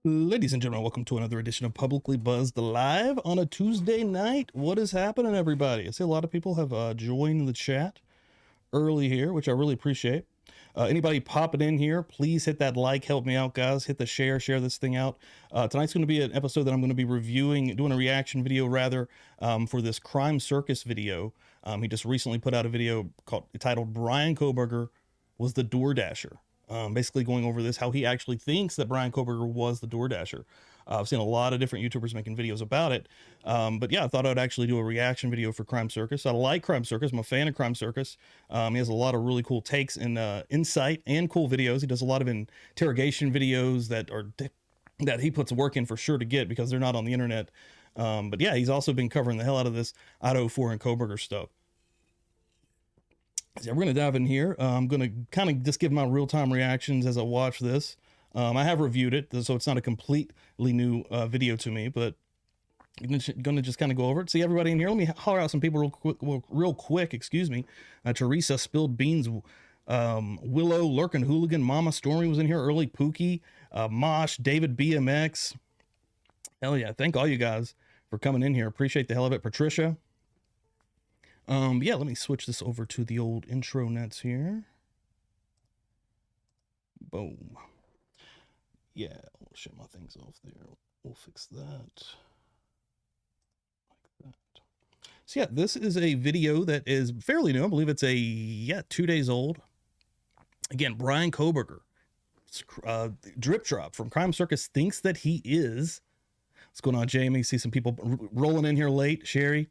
Ladies and gentlemen, welcome to another edition of Publicly Buzzed Live on a Tuesday night. What is happening, everybody? I see a lot of people have joined the chat early here, which I really appreciate. Anybody popping in here, please hit that like, help me out, guys. Hit the share this thing out. Tonight's going to be an episode that I'm going to be doing a reaction video rather, for this Crime Circus video. He just recently put out a video titled Bryan Kohberger was the DoorDasher. Basically going over this, how he actually thinks that Bryan Kohberger was the DoorDasher. I've seen a lot of different YouTubers making videos about it. But yeah, I thought I'd actually do a reaction video for Crime Circus. I like Crime Circus. I'm a fan of Crime Circus. He has a lot of really cool takes and insight and cool videos. He does a lot of interrogation videos that he puts work in for sure to get because they're not on the internet. But yeah, he's also been covering the hell out of this Idaho and Kohberger stuff. So we're going to dive in here. I'm going to kind of just give my real-time reactions as I watch this. I have reviewed it, so it's not a completely new video to me, but I'm going to just kind of go over it. See everybody in here. Let me holler out some people real quick. Excuse me. Teresa, Spilled Beans, Willow, Lurkin Hooligan, Mama Stormy was in here early, Pookie, Mosh, David BMX. Hell yeah. Thank all you guys for coming in here. Appreciate the hell of it. Patricia. Yeah, let me switch this over to the old intro nets here. Boom. Yeah, we'll shut my things off there. We'll fix that. Like that. So yeah, this is a video that is fairly new. I believe it's 2 days old. Again, Bryan Kohberger, Drip Drop from Crime Circus, thinks that he is. What's going on, Jamie? See some people rolling in here late. Sherry.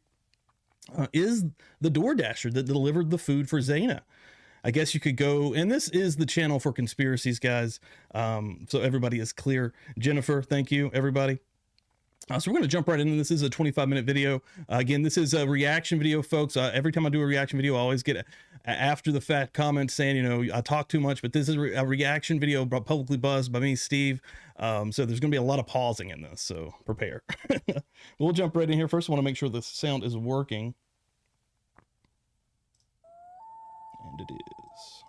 Is the DoorDasher that delivered the food for Xana. I guess you could go, and this is the channel for conspiracies, guys. So everybody is clear. Jennifer, thank you, everybody. So we're going to jump right in. This is a 25-minute video. Again, this is a reaction video, folks. Every time I do a reaction video, I always get after the fact comments saying, you know, I talk too much, but this is a reaction video Publicly Buzzed by me, Steve. So there's going to be a lot of pausing in this, so prepare. We'll jump right in here. First, I want to make sure the sound is working. And it is.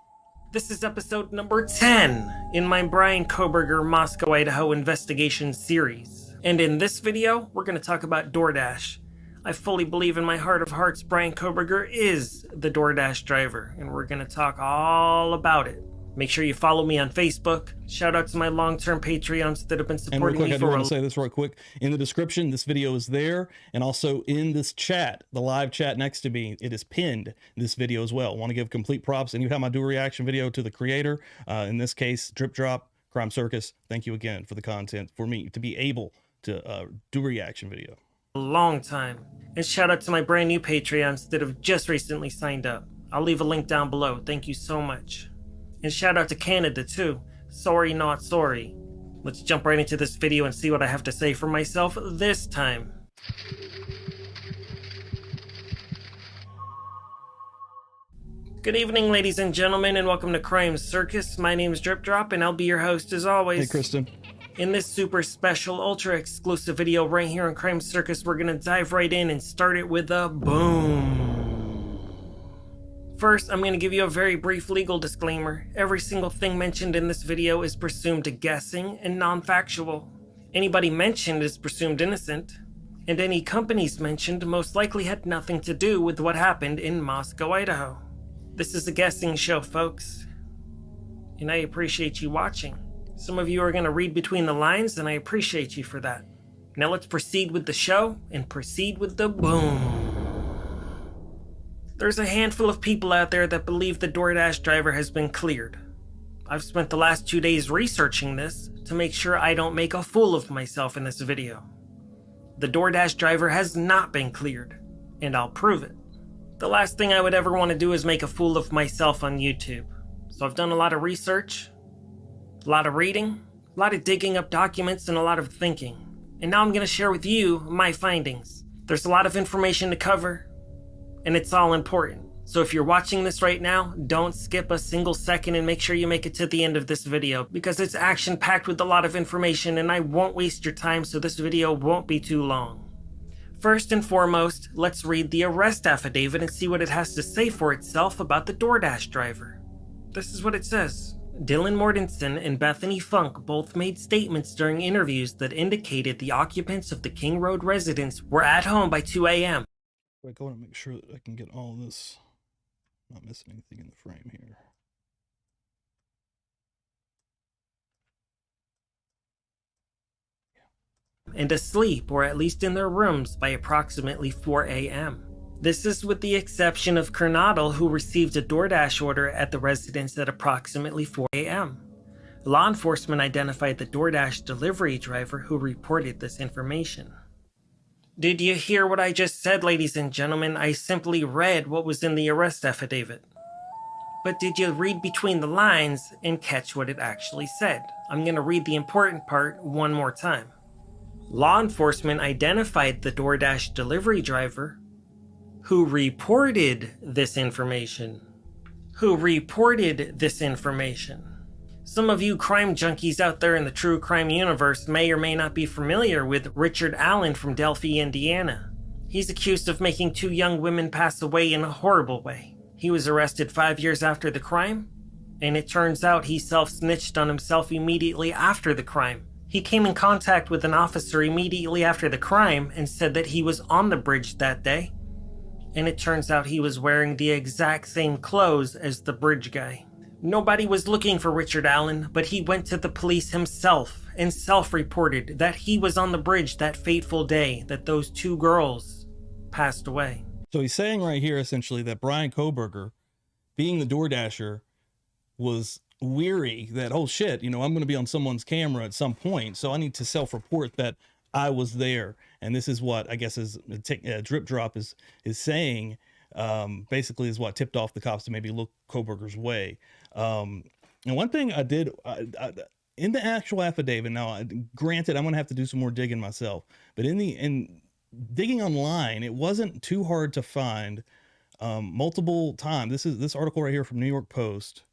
This is episode number 10 in my Bryan Kohberger Moscow, Idaho investigation series. And in this video, we're going to talk about Doordash. I fully believe in my heart of hearts Bryan Kohberger is the Doordash driver, and we're going to talk all about it. Make sure you follow me on Facebook. Shout out to my long-term Patreons that have been supporting me for a... And real quick, I do want to say this real quick. In the description, this video is there, and also in this chat, the live chat next to me, it is pinned, this video as well. I want to give complete props, and you have my do a reaction video to the creator, in this case, Drip Drop, Crime Circus. Thank you again for the content, for me to be able to do a reaction video. A long time. And shout out to my brand new Patreons that have just recently signed up. I'll leave a link down below. Thank you so much. And shout out to Canada too. Sorry not sorry. Let's jump right into this video and see what I have to say for myself this time. Good evening, ladies and gentlemen, and welcome to Crime Circus. My name is Drip Drop, and I'll be your host as always. Hey, Kristen. In this super special, ultra exclusive video right here on Crime Circus, we're gonna dive right in and start it with a boom. First, I'm going to give you a very brief legal disclaimer. Every single thing mentioned in this video is presumed guessing and non-factual. Anybody mentioned is presumed innocent, and any companies mentioned most likely had nothing to do with what happened in Moscow, Idaho. This is a guessing show, folks, and I appreciate you watching. Some of you are going to read between the lines, and I appreciate you for that. Now let's proceed with the show and proceed with the boom. There's a handful of people out there that believe the DoorDash driver has been cleared. I've spent the last 2 days researching this to make sure I don't make a fool of myself in this video. The DoorDash driver has not been cleared, and I'll prove it. The last thing I would ever want to do is make a fool of myself on YouTube. So I've done a lot of research, a lot of reading, a lot of digging up documents, and a lot of thinking. And now I'm going to share with you my findings. There's a lot of information to cover, and it's all important. So if you're watching this right now, don't skip a single second and make sure you make it to the end of this video, because it's action-packed with a lot of information and I won't waste your time, so this video won't be too long. First and foremost, let's read the arrest affidavit and see what it has to say for itself about the DoorDash driver. This is what it says. Dylan Mortensen and Bethany Funk both made statements during interviews that indicated the occupants of the King Road residence were at home by 2 a.m. Wait, I want to make sure that I can get all this. Not missing anything in the frame here. And asleep, or at least in their rooms, by approximately 4 a.m. This is with the exception of Kernodle, who received a DoorDash order at the residence at approximately 4 a.m. Law enforcement identified the DoorDash delivery driver who reported this information. Did you hear what I just said, ladies and gentlemen? I simply read what was in the arrest affidavit. But did you read between the lines and catch what it actually said? I'm going to read the important part one more time. Law enforcement identified the DoorDash delivery driver who reported this information. Some of you crime junkies out there in the true crime universe may or may not be familiar with Richard Allen from Delphi, Indiana. He's accused of making 2 young women pass away in a horrible way. He was arrested 5 years after the crime, and it turns out he self-snitched on himself immediately after the crime. He came in contact with an officer immediately after the crime and said that he was on the bridge that day. And it turns out he was wearing the exact same clothes as the bridge guy. Nobody was looking for Richard Allen, but he went to the police himself and self-reported that he was on the bridge that fateful day that those 2 girls passed away. So he's saying right here essentially that Bryan Kohberger, being the DoorDasher, was weary that, oh shit, I'm going to be on someone's camera at some point, so I need to self-report that I was there. And this is what I guess is Drip Drop is saying, basically is what tipped off the cops to maybe look Kohberger's way. And one thing I did in the actual affidavit, now granted I'm going to have to do some more digging myself, but in digging online, it wasn't too hard to find multiple times. This article right here from New York Post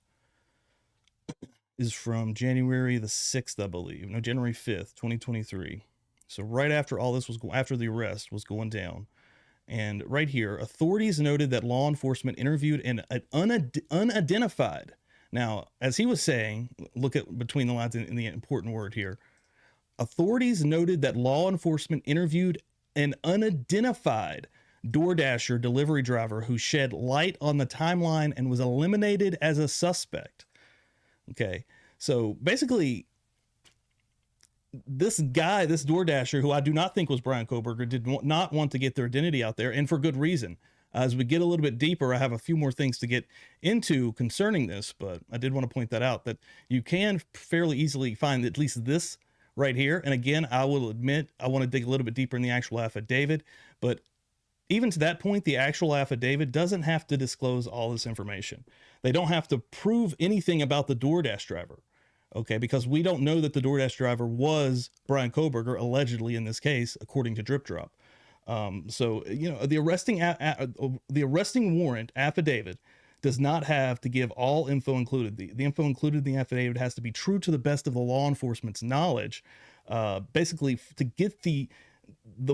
is from January the 6th, I believe. No, January 5th, 2023. So right after all this was after the arrest was going down. And right here, authorities noted that law enforcement interviewed an unidentified. Now, as he was saying, look at between the lines in the important word here. Authorities noted that law enforcement interviewed an unidentified DoorDasher delivery driver who shed light on the timeline and was eliminated as a suspect. Okay, so basically, this guy, this DoorDasher, who I do not think was Bryan Kohberger, did not want to get their identity out there, and for good reason. As we get a little bit deeper, I have a few more things to get into concerning this, but I did want to point that out, that you can fairly easily find at least this right here. And again, I will admit, I want to dig a little bit deeper in the actual affidavit, but even to that point, the actual affidavit doesn't have to disclose all this information. They don't have to prove anything about the DoorDash driver, okay? Because we don't know that the DoorDash driver was Bryan Kohberger, allegedly in this case, according to Drip Drop. So, the arresting warrant affidavit does not have to give all info included. The info included in the affidavit has to be true to the best of the law enforcement's knowledge, basically to get the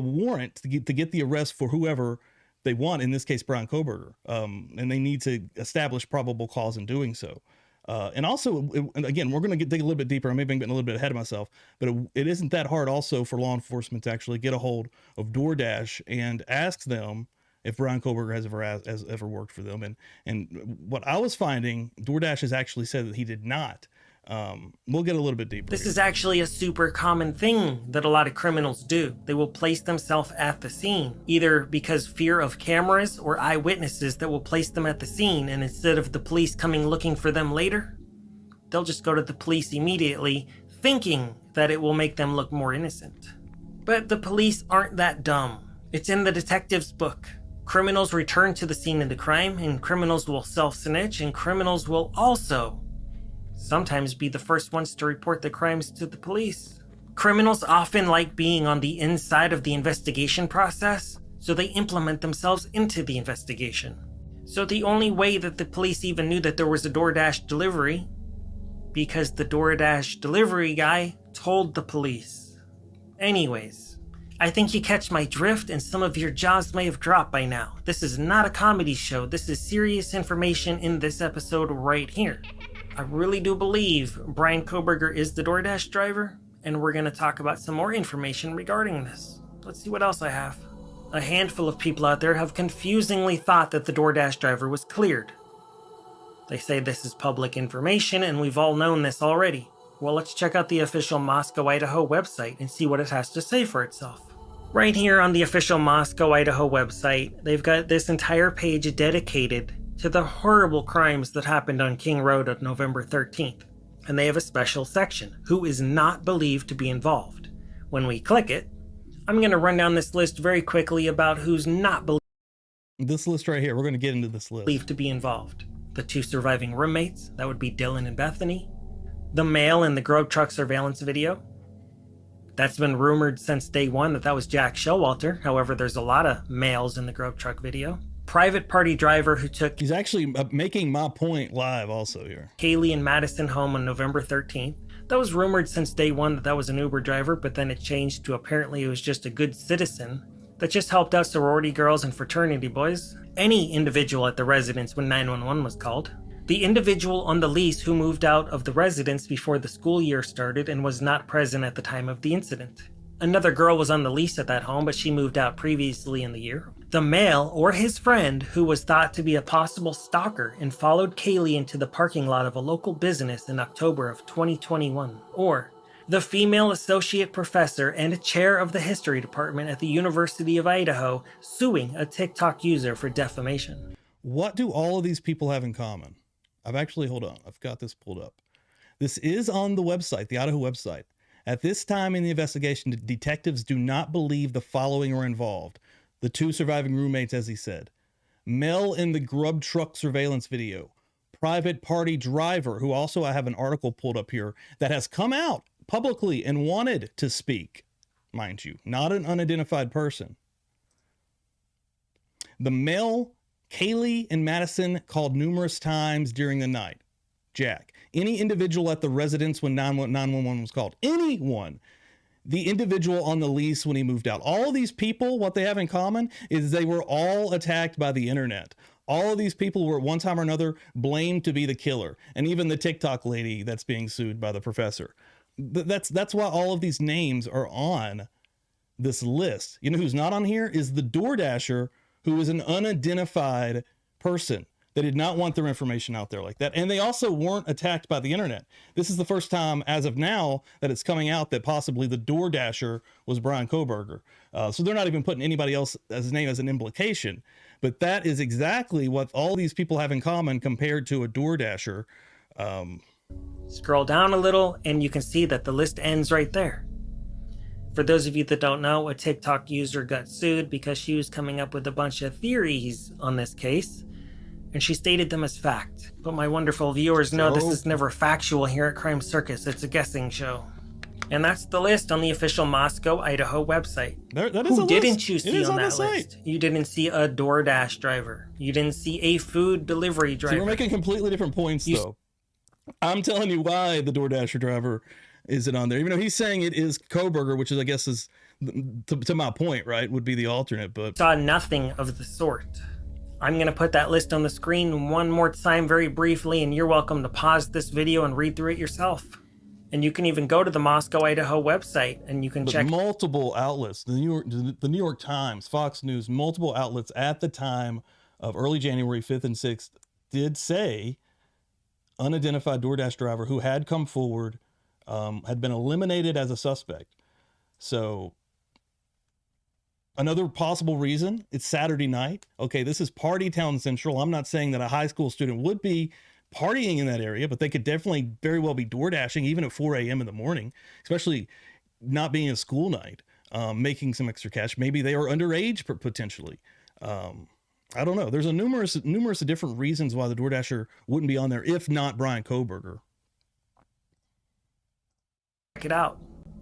warrant, to get the arrest for whoever they want, in this case, Bryan Kohberger. And they need to establish probable cause in doing so. And also, again, we're going to dig a little bit deeper. I may be getting a little bit ahead of myself, but it isn't that hard also for law enforcement to actually get a hold of DoorDash and ask them if Bryan Kohberger has ever worked for them. And what I was finding, DoorDash has actually said that he did not. We'll get a little bit deeper. This is actually a super common thing that a lot of criminals do. They will place themselves at the scene, either because fear of cameras or eyewitnesses that will place them at the scene, and instead of the police coming looking for them later, they'll just go to the police immediately, thinking that it will make them look more innocent. But the police aren't that dumb. It's in the detective's book. Criminals return to the scene of the crime, and criminals will self-snitch, and criminals will also sometimes be the first ones to report the crimes to the police. Criminals often like being on the inside of the investigation process, so they implement themselves into the investigation. So the only way that the police even knew that there was a DoorDash delivery, because the DoorDash delivery guy told the police. Anyways, I think you catch my drift, and some of your jaws may have dropped by now. This is not a comedy show. This is serious information in this episode right here. I really do believe Bryan Kohberger is the DoorDash driver, and we're going to talk about some more information regarding this. Let's see what else I have. A handful of people out there have confusingly thought that the DoorDash driver was cleared. They say this is public information, and we've all known this already. Well, let's check out the official Moscow, Idaho website and see what it has to say for itself. Right here on the official Moscow, Idaho website, they've got this entire page dedicated to the horrible crimes that happened on King Road on November 13th. And they have a special section, who is not believed to be involved. When we click it, I'm going to run down this list very quickly about who's not believed. This list right here, we're going to get into this list. Believed to be involved. The 2 surviving roommates, that would be Dylan and Bethany. The male in the Grove Truck surveillance video. That's been rumored since day one that was Jack Showalter. However, there's a lot of males in the Grove Truck video. Private party driver who took... He's actually making my point live also here. Kaylee and Madison home on November 13th. That was rumored since day one that was an Uber driver, but then it changed to apparently it was just a good citizen that just helped out sorority girls and fraternity boys. Any individual at the residence when 911 was called. The individual on the lease who moved out of the residence before the school year started and was not present at the time of the incident. Another girl was on the lease at that home, but she moved out previously in the year. The male or his friend who was thought to be a possible stalker and followed Kaylee into the parking lot of a local business in October of 2021. Or the female associate professor and chair of the history department at the University of Idaho suing a TikTok user for defamation. What do all of these people have in common? Hold on, I've got this pulled up. This is on the website, the Idaho website. At this time in the investigation, detectives do not believe the following are involved. The 2 surviving roommates, as he said. Male in the Grub Truck surveillance video. Private party driver, who also I have an article pulled up here that has come out publicly and wanted to speak, mind you, not an unidentified person. The male Kaylee and Madison called numerous times during the night. Jack. Any individual at the residence when 911 was called. Anyone. The individual on the lease when he moved out. All of these people, what they have in common is they were all attacked by the internet. All of these people were at one time or another blamed to be the killer. And even the TikTok lady that's being sued by the professor. That's why all of these names are on this list. You know who's not on here is the DoorDasher, who is an unidentified person. They did not want their information out there like that. And they also weren't attacked by the internet. This is the first time as of now that it's coming out that possibly the DoorDasher was Bryan Kohberger. So they're not even putting anybody else as his name as an implication. But that is exactly what all these people have in common compared to a DoorDasher. Scroll down a little and you can see that the list ends right there. For those of you that don't know, a TikTok user got sued because she was coming up with a bunch of theories on this case. And she stated them as fact. But my wonderful viewers know this is never factual here at Crime Circus. It's a guessing show. And that's the list on the official Moscow, Idaho website. Who didn't you see on that list? You didn't see a DoorDash driver. You didn't see a food delivery driver. So we're making completely different points, though. I'm telling you why the DoorDasher driver isn't on there. Even though he's saying it is Kohberger, which is, I guess, is to my point, right, would be the alternate. But saw nothing of the sort. I'm going to put that list on the screen one more time very briefly, and you're welcome to pause this video and read through it yourself. And you can even go to the Moscow, Idaho website and you can check multiple outlets, the New York Times, Fox News, multiple outlets at the time of early January 5th and 6th did say unidentified DoorDash driver who had come forward had been eliminated as a suspect. So another possible reason, it's Saturday night. Okay, this is Party Town Central. I'm not saying that a high school student would be partying in that area, but they could definitely very well be DoorDashing even at 4 a.m. in the morning, especially not being a school night, making some extra cash. Maybe they are underage potentially. I don't know. There's a numerous different reasons why the DoorDasher wouldn't be on there if not Bryan Kohberger. Check it out.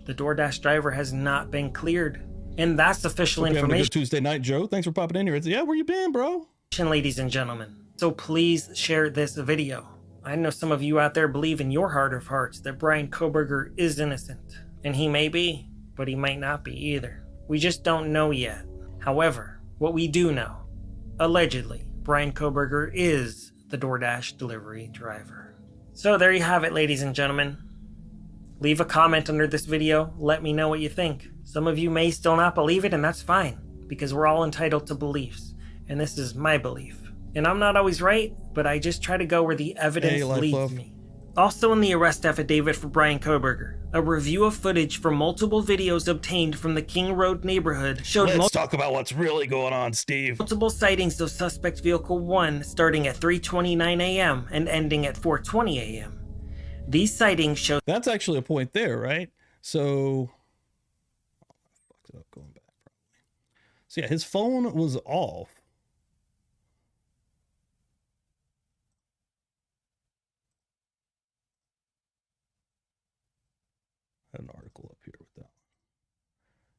The DoorDash driver has not been cleared. And that's official information. Tuesday night, Joe. Thanks for popping in here. Yeah, where you been, bro? Ladies and gentlemen. So please share this video. I know some of you out there believe in your heart of hearts that Bryan Kohberger is innocent. And he may be, but he might not be either. We just don't know yet. However, what we do know, allegedly, Bryan Kohberger is the DoorDash delivery driver. So there you have it, ladies and gentlemen. Leave a comment under this video, let me know what you think. Some of you may still not believe it, and that's fine, because we're all entitled to beliefs, and this is my belief. And I'm not always right, but I just try to go where the evidence leads me. Also in the arrest affidavit for Bryan Kohberger, a review of footage from multiple videos obtained from the King Road neighborhood showed Let's talk about what's really going on, Steve. Multiple sightings of suspect vehicle 1 starting at 3:29 a.m. and ending at 4:20 a.m. These sightings show... That's actually a point there, right? So... fucked it up going back, probably. So yeah, his phone was off. An article up here with that.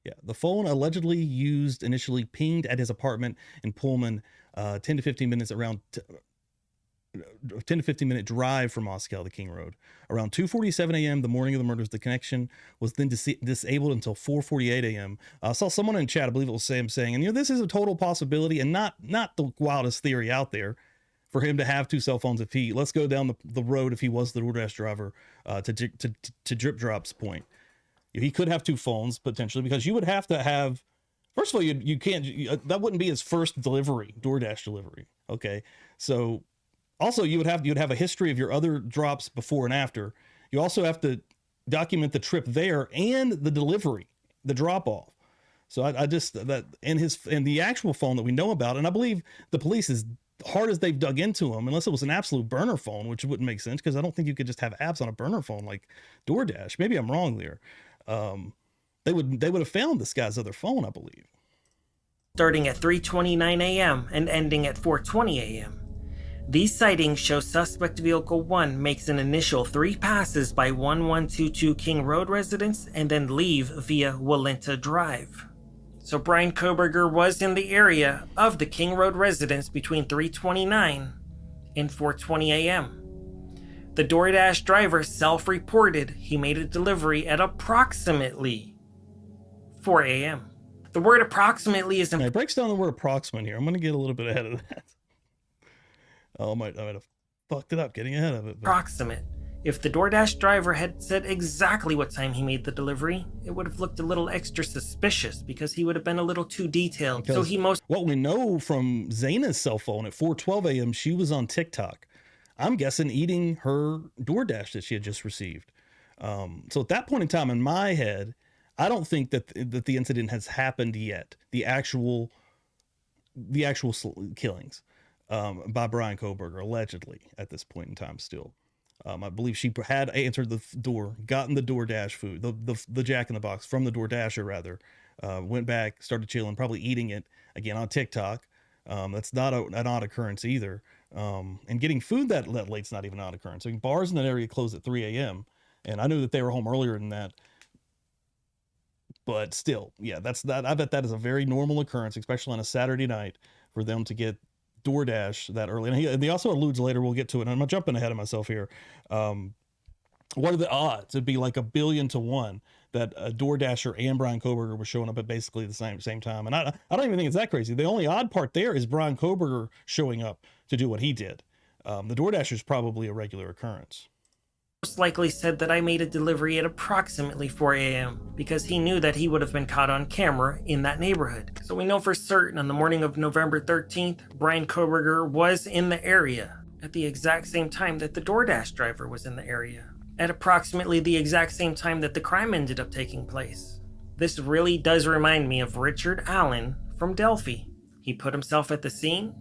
Yeah, the phone allegedly used initially pinged at his apartment in Pullman, 10 to 15 minutes around 10 to 15 minute drive from Moscow to King Road. Around 2:47 a.m. the morning of the murders, the connection was then disabled until 4:48 a.m. I saw someone in chat, I believe it was Sam, saying, and you know, this is a total possibility and not the wildest theory out there for him to have two cell phones. If he, let's go down the road, if he was the DoorDash driver, to Drip Drop's point, he could have two phones potentially, because you would have to have, first of all, you can't, that wouldn't be his first delivery, DoorDash delivery. Okay. So also you'd have a history of your other drops before and after. You also have to document the trip there and the delivery, the drop off. So I just, that, and the actual phone that we know about, and I believe the police, as hard as they've dug into him, unless it was an absolute burner phone, which wouldn't make sense, because I don't think you could just have apps on a burner phone like DoorDash. Maybe I'm wrong there. They would have found this guy's other phone, I believe. Starting at 3:29 a.m. and ending at 4:20 a.m. These sightings show suspect vehicle 1 makes an initial 3 passes by 1122 King Road residence and then leave via Walenta Drive. So Bryan Kohberger was in the area of the King Road residence between 3:29 and 4:20 a.m. The DoorDash driver self-reported he made a delivery at approximately 4 a.m. The word approximately is... It breaks down the word approximate here. I'm going to get a little bit ahead of that. Oh, I might have fucked it up getting ahead of it. But... approximate. If the DoorDash driver had said exactly what time he made the delivery, it would have looked a little extra suspicious, because he would have been a little too detailed. Because so what we know from Xana's cell phone at 4:12 a.m., she was on TikTok. I'm guessing eating her DoorDash that she had just received. So at that point in time, in my head, I don't think that the incident has happened yet. The actual killings by Bryan Kohberger, allegedly, at this point in time still. I believe she had answered the door, gotten the DoorDash food, the Jack in the Box from the DoorDasher rather, went back, started chilling, probably eating it again on TikTok. That's not an odd occurrence either. And getting food that late's not even an odd occurrence. I mean, bars in that area close at 3 a.m. And I knew that they were home earlier than that. But still, yeah, I bet that is a very normal occurrence, especially on a Saturday night, for them to get DoorDash that early. And he also alludes later, we'll get to it, and I'm jumping ahead of myself here. What are the odds? It'd be like 1 billion to 1 that a DoorDasher and Bryan Kohberger were showing up at basically the same time. And I don't even think it's that crazy. The only odd part there is Bryan Kohberger showing up to do what he did. The DoorDasher is probably a regular occurrence. Most likely said that I made a delivery at approximately 4 a.m. because he knew that he would have been caught on camera in that neighborhood. So we know for certain on the morning of November 13th, Bryan Kohberger was in the area at the exact same time that the DoorDash driver was in the area, at approximately the exact same time that the crime ended up taking place. This really does remind me of Richard Allen from Delphi. He put himself at the scene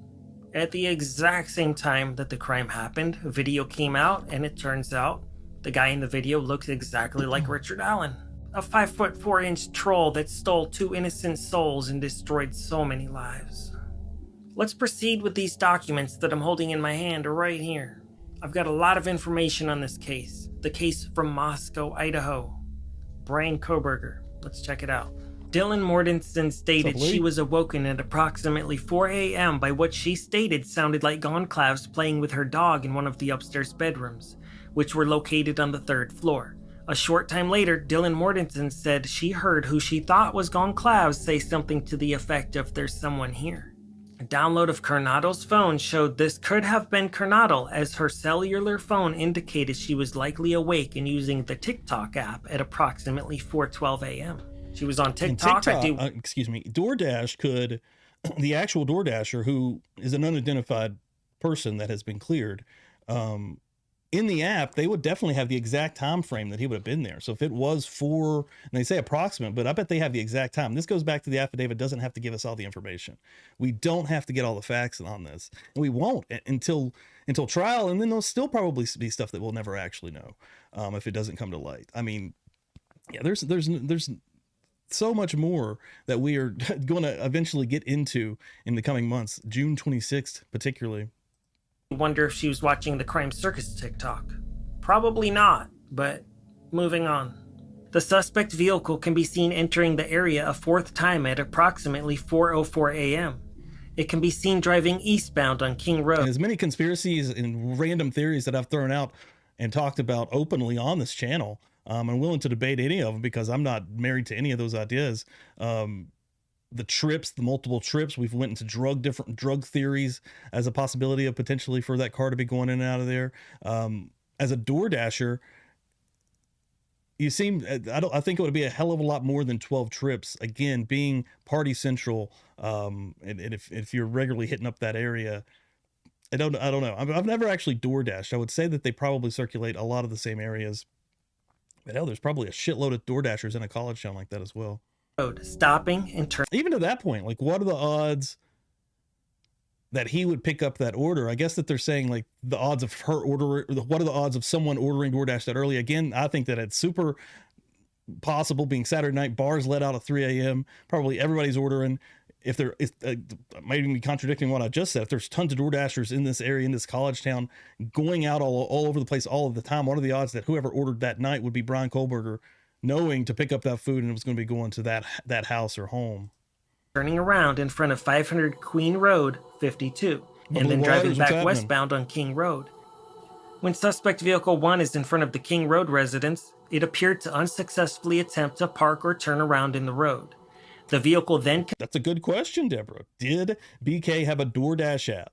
at the exact same time that the crime happened. A video came out, and it turns out the guy in the video looks exactly like Richard Allen. A 5'4" troll that stole 2 innocent souls and destroyed so many lives. Let's proceed with these documents that I'm holding in my hand right here. I've got a lot of information on this case. The case from Moscow, Idaho. Bryan Kohberger. Let's check it out. Dylan Mortensen stated she was awoken at approximately 4 a.m. by what she stated sounded like Goncalves playing with her dog in one of the upstairs bedrooms, which were located on the 3rd floor. A short time later, Dylan Mortensen said she heard who she thought was Goncalves say something to the effect of "there's someone here." A download of Kernodle's phone showed this could have been Kernodle, as her cellular phone indicated she was likely awake and using the TikTok app at approximately 4:12 a.m. She was on TikTok. DoorDash could, the actual DoorDasher, who is an unidentified person that has been cleared, in the app, they would definitely have the exact time frame that he would have been there. So if it was 4, and they say approximate, but I bet they have the exact time. This goes back to the affidavit doesn't have to give us all the information. We don't have to get all the facts on this. And we won't until trial, and then there'll still probably be stuff that we'll never actually know if it doesn't come to light. I mean, yeah, there's so much more that we are going to eventually get into in the coming months, June 26th particularly. Wonder if she was watching the Crime Circus TikTok. Probably not, but moving on. The suspect vehicle can be seen entering the area a fourth time at approximately 4:04 a.m. It can be seen driving eastbound on King Road. And as many conspiracies and random theories that I've thrown out and talked about openly on this channel, I'm willing to debate any of them because I'm not married to any of those ideas. The multiple trips, we've went into different drug theories as a possibility of potentially for that car to be going in and out of there. As a DoorDasher, I think it would be a hell of a lot more than 12 trips. Again, being party central, and if you're regularly hitting up that area, I don't know. I've never actually DoorDashed. I would say that they probably circulate a lot of the same areas. But hell, there's probably a shitload of DoorDashers in a college town like that as well. Stopping and turning. Even to that point, like, what are the odds that he would pick up that order? I guess that they're saying like the odds of her order. What are the odds of someone ordering DoorDash that early? Again, I think that it's super possible, being Saturday night, bars let out at 3 a.m. Probably everybody's ordering. If there is, might even be contradicting what I just said. If there's tons of DoorDashers in this area, in this college town, going out all over the place all of the time, what are the odds that whoever ordered that night would be Bryan Kohberger, knowing to pick up that food and it was going to be going to that house or home? Turning around in front of 500 Queen Road 52, and then driving back westbound on King Road. When suspect vehicle 1 is in front of the King Road residence, it appeared to unsuccessfully attempt to park or turn around in the road. The vehicle then... That's a good question, Deborah. Did BK have a DoorDash app?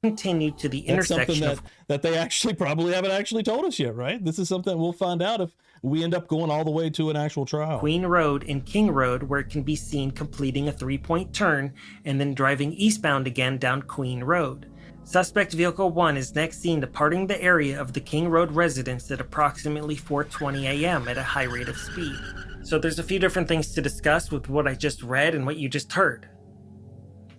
Continued to the intersection. That's something that they actually probably haven't actually told us yet, right? This is something we'll find out if we end up going all the way to an actual trial. Queen Road and King Road, where it can be seen completing a 3-point turn and then driving eastbound again down Queen Road. Suspect vehicle 1 is next seen departing the area of the King Road residence at approximately 4:20 a.m. at a high rate of speed. So there's a few different things to discuss with what I just read and what you just heard.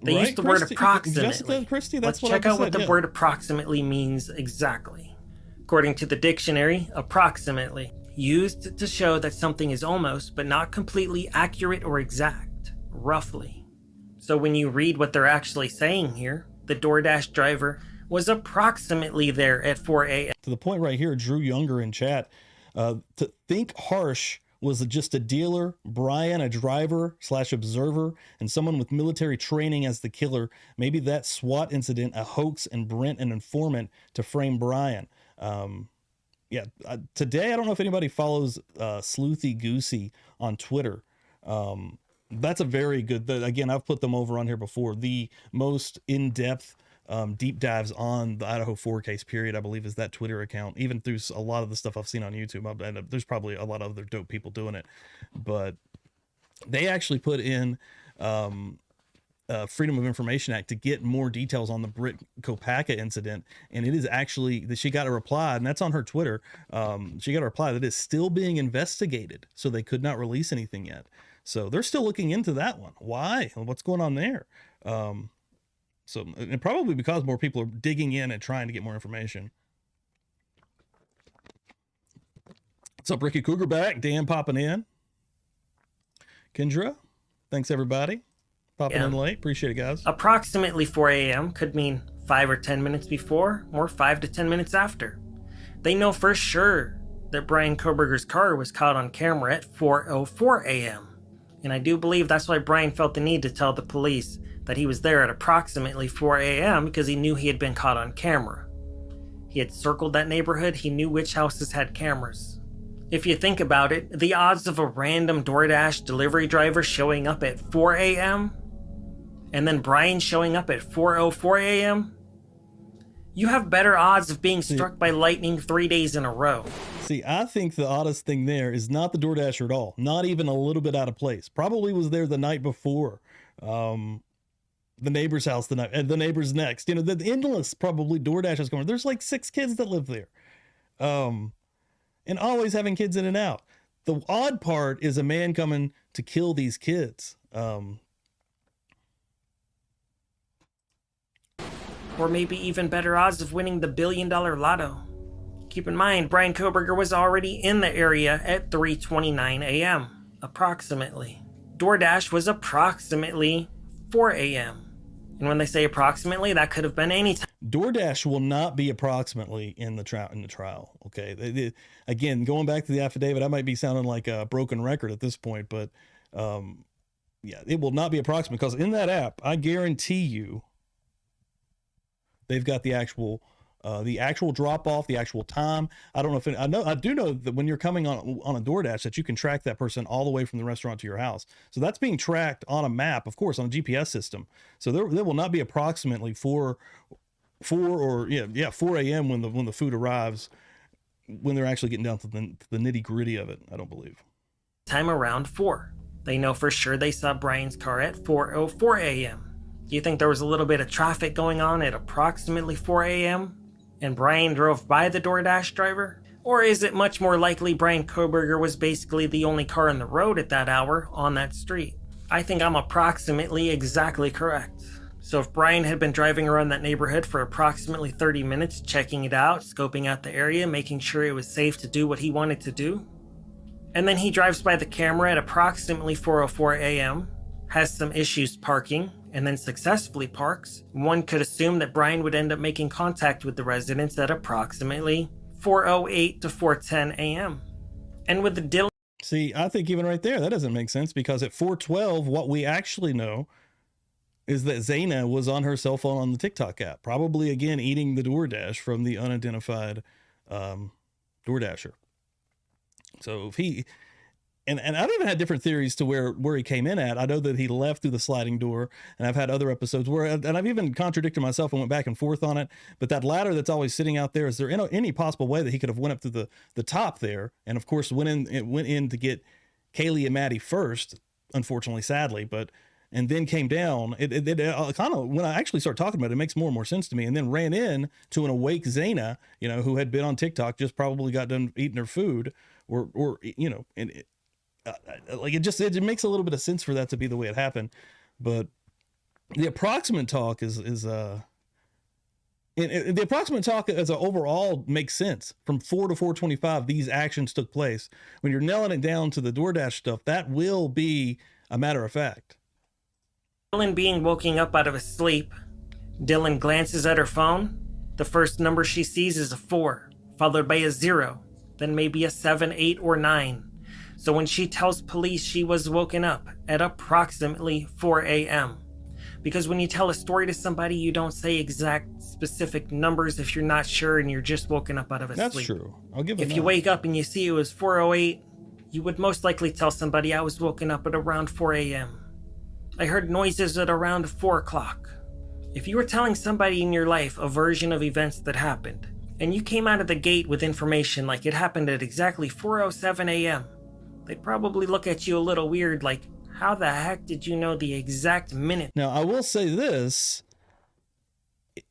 They used the word approximately. Let's check out what the word approximately means exactly. According to the dictionary, approximately, used to show that something is almost but not completely accurate or exact, roughly. So when you read what they're actually saying here, the DoorDash driver was approximately there at 4 a.m. To the point right here, Drew Younger in chat, to think Harsh was just a dealer, Bryan a driver/observer, and someone with military training as the killer. Maybe that SWAT incident a hoax and Brent an informant to frame Bryan. Today, I don't know if anybody follows Sleuthy Goosey on Twitter. That's a very good, again, I've put them over on here before. The most in-depth deep dives on the Idaho 4 case period, I believe, is that Twitter account. Even through a lot of the stuff I've seen on YouTube, there's probably a lot of other dope people doing it, but they actually put in Freedom of Information Act to get more details on the Britt Kopacka incident, and it is actually that she got a reply, and that's on her Twitter. She got a reply that is still being investigated, so they could not release anything yet. So they're still looking into that one. Why? What's going on there? And probably because more people are digging in and trying to get more information. What's up, Ricky Cougar back? Dan popping in. Kendra, thanks everybody. Popping in late. Appreciate it, guys. Approximately 4 a.m. could mean 5 or 10 minutes before or 5 to 10 minutes after. They know for sure that Bryan Kohberger's car was caught on camera at 4:04 a.m. And I do believe that's why Bryan felt the need to tell the police that he was there at approximately 4 a.m. because he knew he had been caught on camera. He had circled that neighborhood, he knew which houses had cameras. If you think about it, the odds of a random DoorDash delivery driver showing up at 4 a.m. and then Bryan showing up at 4:04 a.m.? You have better odds of being struck by lightning 3 days in a row. See, I think the oddest thing there is not the DoorDasher at all. Not even a little bit out of place. Probably was there the night before. The neighbor's house the night, and the neighbor's next. You know, the endless probably DoorDash is going. There's like 6 kids that live there. And always having kids in and out. The odd part is a man coming to kill these kids. Or maybe even better odds of winning the $1 billion lotto. Keep in mind, Bryan Kohberger was already in the area at 3:29 a.m., approximately. Doordash was approximately 4 a.m. And when they say approximately, that could have been any time. DoorDash will not be approximately in the trial. Okay. Again, going back to the affidavit, I might be sounding like a broken record at this point, but yeah, it will not be approximate, because in that app, I guarantee you, they've got the actual drop off, the actual time. I don't know if I do know that when you're coming on a DoorDash, that you can track that person all the way from the restaurant to your house. So that's being tracked on a map, of course, on a GPS system. So there will not be approximately 4 a.m. when the food arrives, when they're actually getting down to the nitty gritty of it. I don't believe. Time around 4. They know for sure they saw Bryan's car at 4:04 a.m. Do you think there was a little bit of traffic going on at approximately 4 a.m. and Bryan drove by the DoorDash driver? Or is it much more likely Bryan Kohberger was basically the only car on the road at that hour on that street? I think I'm approximately exactly correct. So if Bryan had been driving around that neighborhood for approximately 30 minutes, checking it out, scoping out the area, making sure it was safe to do what he wanted to do, and then he drives by the camera at approximately 4:04 a.m., has some issues parking, and then successfully parks, one could assume that Bryan would end up making contact with the residents at approximately 4:08 to 4:10 a.m. And with the Dylan... See, I think even right there, that doesn't make sense, because at 4:12, what we actually know is that Xana was on her cell phone on the TikTok app, probably again eating the DoorDash from the unidentified DoorDasher. So if he... And I've even had different theories to where he came in at. I know that he left through the sliding door, and I've had other episodes where, and I've even contradicted myself and went back and forth on it. But that ladder that's always sitting out there, is there any possible way that he could have went up to the top there, and of course went in to get Kaylee and Maddie first, unfortunately, sadly, and then came down. It kind of, when I actually start talking about it, it makes more and more sense to me. And then ran in to an awake Xana, who had been on TikTok, just probably got done eating her food, or like it makes a little bit of sense for that to be the way it happened. But the approximate talk is the approximate talk as an overall makes sense. From 4 to 4:25, these actions took place. When you're nailing it down to the DoorDash stuff, that will be a matter of fact. Dylan being woken up out of his sleep, Dylan glances at her phone. The first number she sees is a 4, followed by a 0, then maybe a 7, 8, or 9. So when she tells police she was woken up at approximately 4 a.m. Because when you tell a story to somebody, you don't say exact specific numbers if you're not sure and you're just woken up out of a sleep. That's true. I'll give it If you wake up and you see it was 4:08, you would most likely tell somebody I was woken up at around 4 a.m. I heard noises at around 4 o'clock. If you were telling somebody in your life a version of events that happened, and you came out of the gate with information like it happened at exactly 4:07 a.m., they'd probably look at you a little weird, like, how the heck did you know the exact minute? Now, I will say this.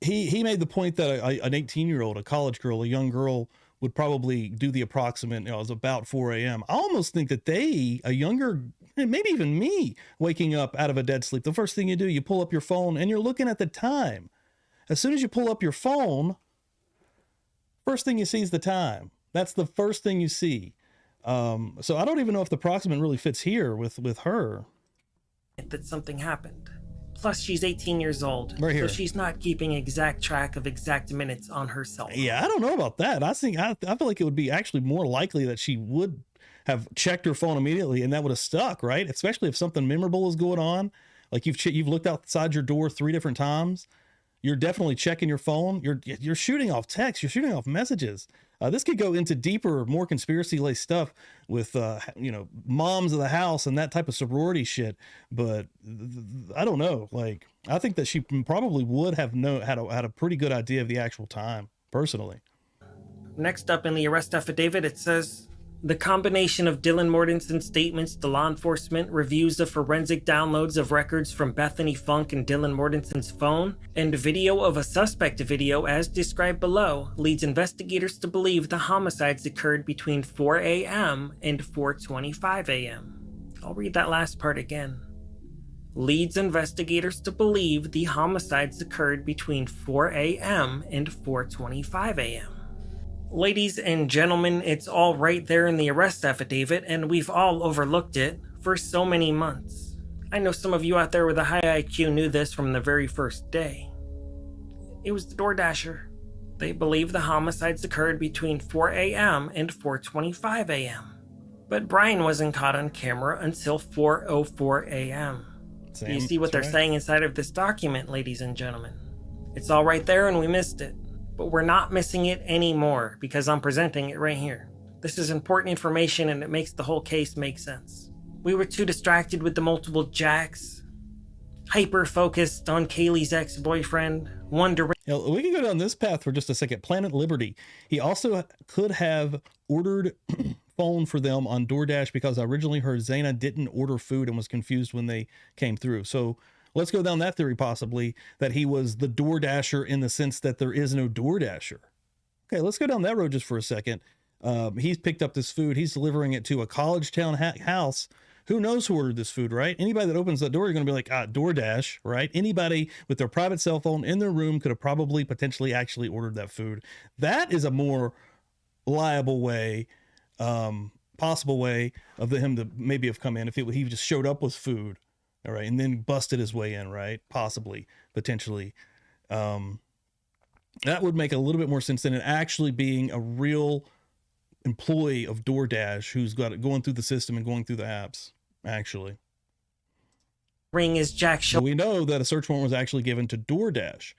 He made the point that an 18-year-old, a college girl, a young girl, would probably do the approximate, it was about 4 a.m. I almost think that a younger, maybe even me, waking up out of a dead sleep, the first thing you do, you pull up your phone and you're looking at the time. As soon as you pull up your phone, first thing you see is the time. That's the first thing you see. So I don't even know if the approximate really fits here with her. That something happened. Plus, she's 18 years old, right here. So she's not keeping exact track of exact minutes on her cell phone. Yeah, I don't know about that. I feel like it would be actually more likely that she would have checked her phone immediately, and that would have stuck, right? Especially if something memorable is going on, like you've looked outside your door 3 different times. You're definitely checking your phone. You're shooting off texts. You're shooting off messages. This could go into deeper, more conspiracy-laced stuff with, moms of the house and that type of sorority shit. But I don't know. Like, I think that she probably would have had a pretty good idea of the actual time, personally. Next up in the arrest affidavit, it says, the combination of Dylan Mortensen's statements to law enforcement, reviews of forensic downloads of records from Bethany Funk and Dylan Mortensen's phone, and video of a suspect video as described below leads investigators to believe the homicides occurred between 4 a.m. and 4:25 a.m. I'll read that last part again. Leads investigators to believe the homicides occurred between 4 a.m. and 4:25 a.m. Ladies and gentlemen, it's all right there in the arrest affidavit, and we've all overlooked it for so many months. I know some of you out there with a high IQ knew this from the very first day. It was the DoorDasher. They believe the homicides occurred between 4 a.m. and 4:25 a.m. But Bryan wasn't caught on camera until 4:04 a.m. Do you see what they're saying inside of this document, ladies and gentlemen? It's all right there and we missed it. But we're not missing it anymore because I'm presenting it right here. This is important information and it makes the whole case make sense. We were too distracted with the multiple jacks, hyper-focused on Kaylee's ex-boyfriend, wondering... We can go down this path for just a second. Planet Liberty. He also could have ordered phone for them on DoorDash because I originally heard Xana didn't order food and was confused when they came through. So let's go down that theory, possibly, that he was the DoorDasher in the sense that there is no DoorDasher. Okay, let's go down that road just for a second. He's picked up this food. He's delivering it to a college town house. Who knows who ordered this food, right? Anybody that opens that door, you're going to be like, DoorDash, right? Anybody with their private cell phone in their room could have probably potentially actually ordered that food. That is a more liable way, possible way of him to maybe have come in if he just showed up with food. All right. And then busted his way in, right? Possibly, potentially. That would make a little bit more sense than it actually being a real employee of DoorDash who's got it going through the system and going through the apps, actually. Ring is Jack So we know that a search warrant was actually given to DoorDash.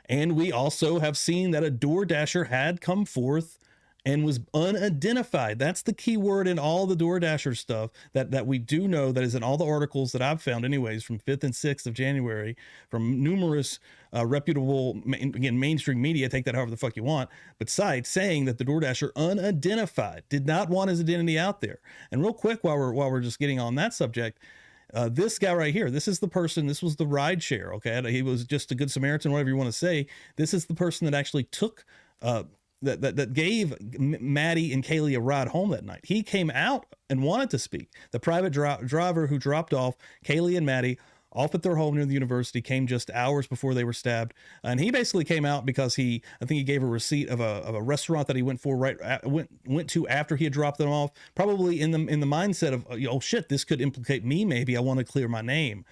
And we also have seen that a DoorDasher had come forth and was unidentified. That's the key word in all the DoorDasher stuff that we do know, that is in all the articles that I've found anyways, from 5th and 6th of January, from numerous reputable, again, mainstream media, take that however the fuck you want, but sites saying that the DoorDasher unidentified, did not want his identity out there. And real quick, while we're just getting on that subject, this guy right here, this is the person, this was the ride share, okay? He was just a good Samaritan, whatever you want to say. This is the person that actually took, that gave Maddie and Kaylee a ride home that night. He came out and wanted to speak. The private driver who dropped off Kaylee and Maddie off at their home near the university came just hours before they were stabbed. And he basically came out because I think he gave a receipt of a restaurant that he went for went to after he had dropped them off, probably in the mindset of, oh shit, this could implicate me. Maybe I want to clear my name.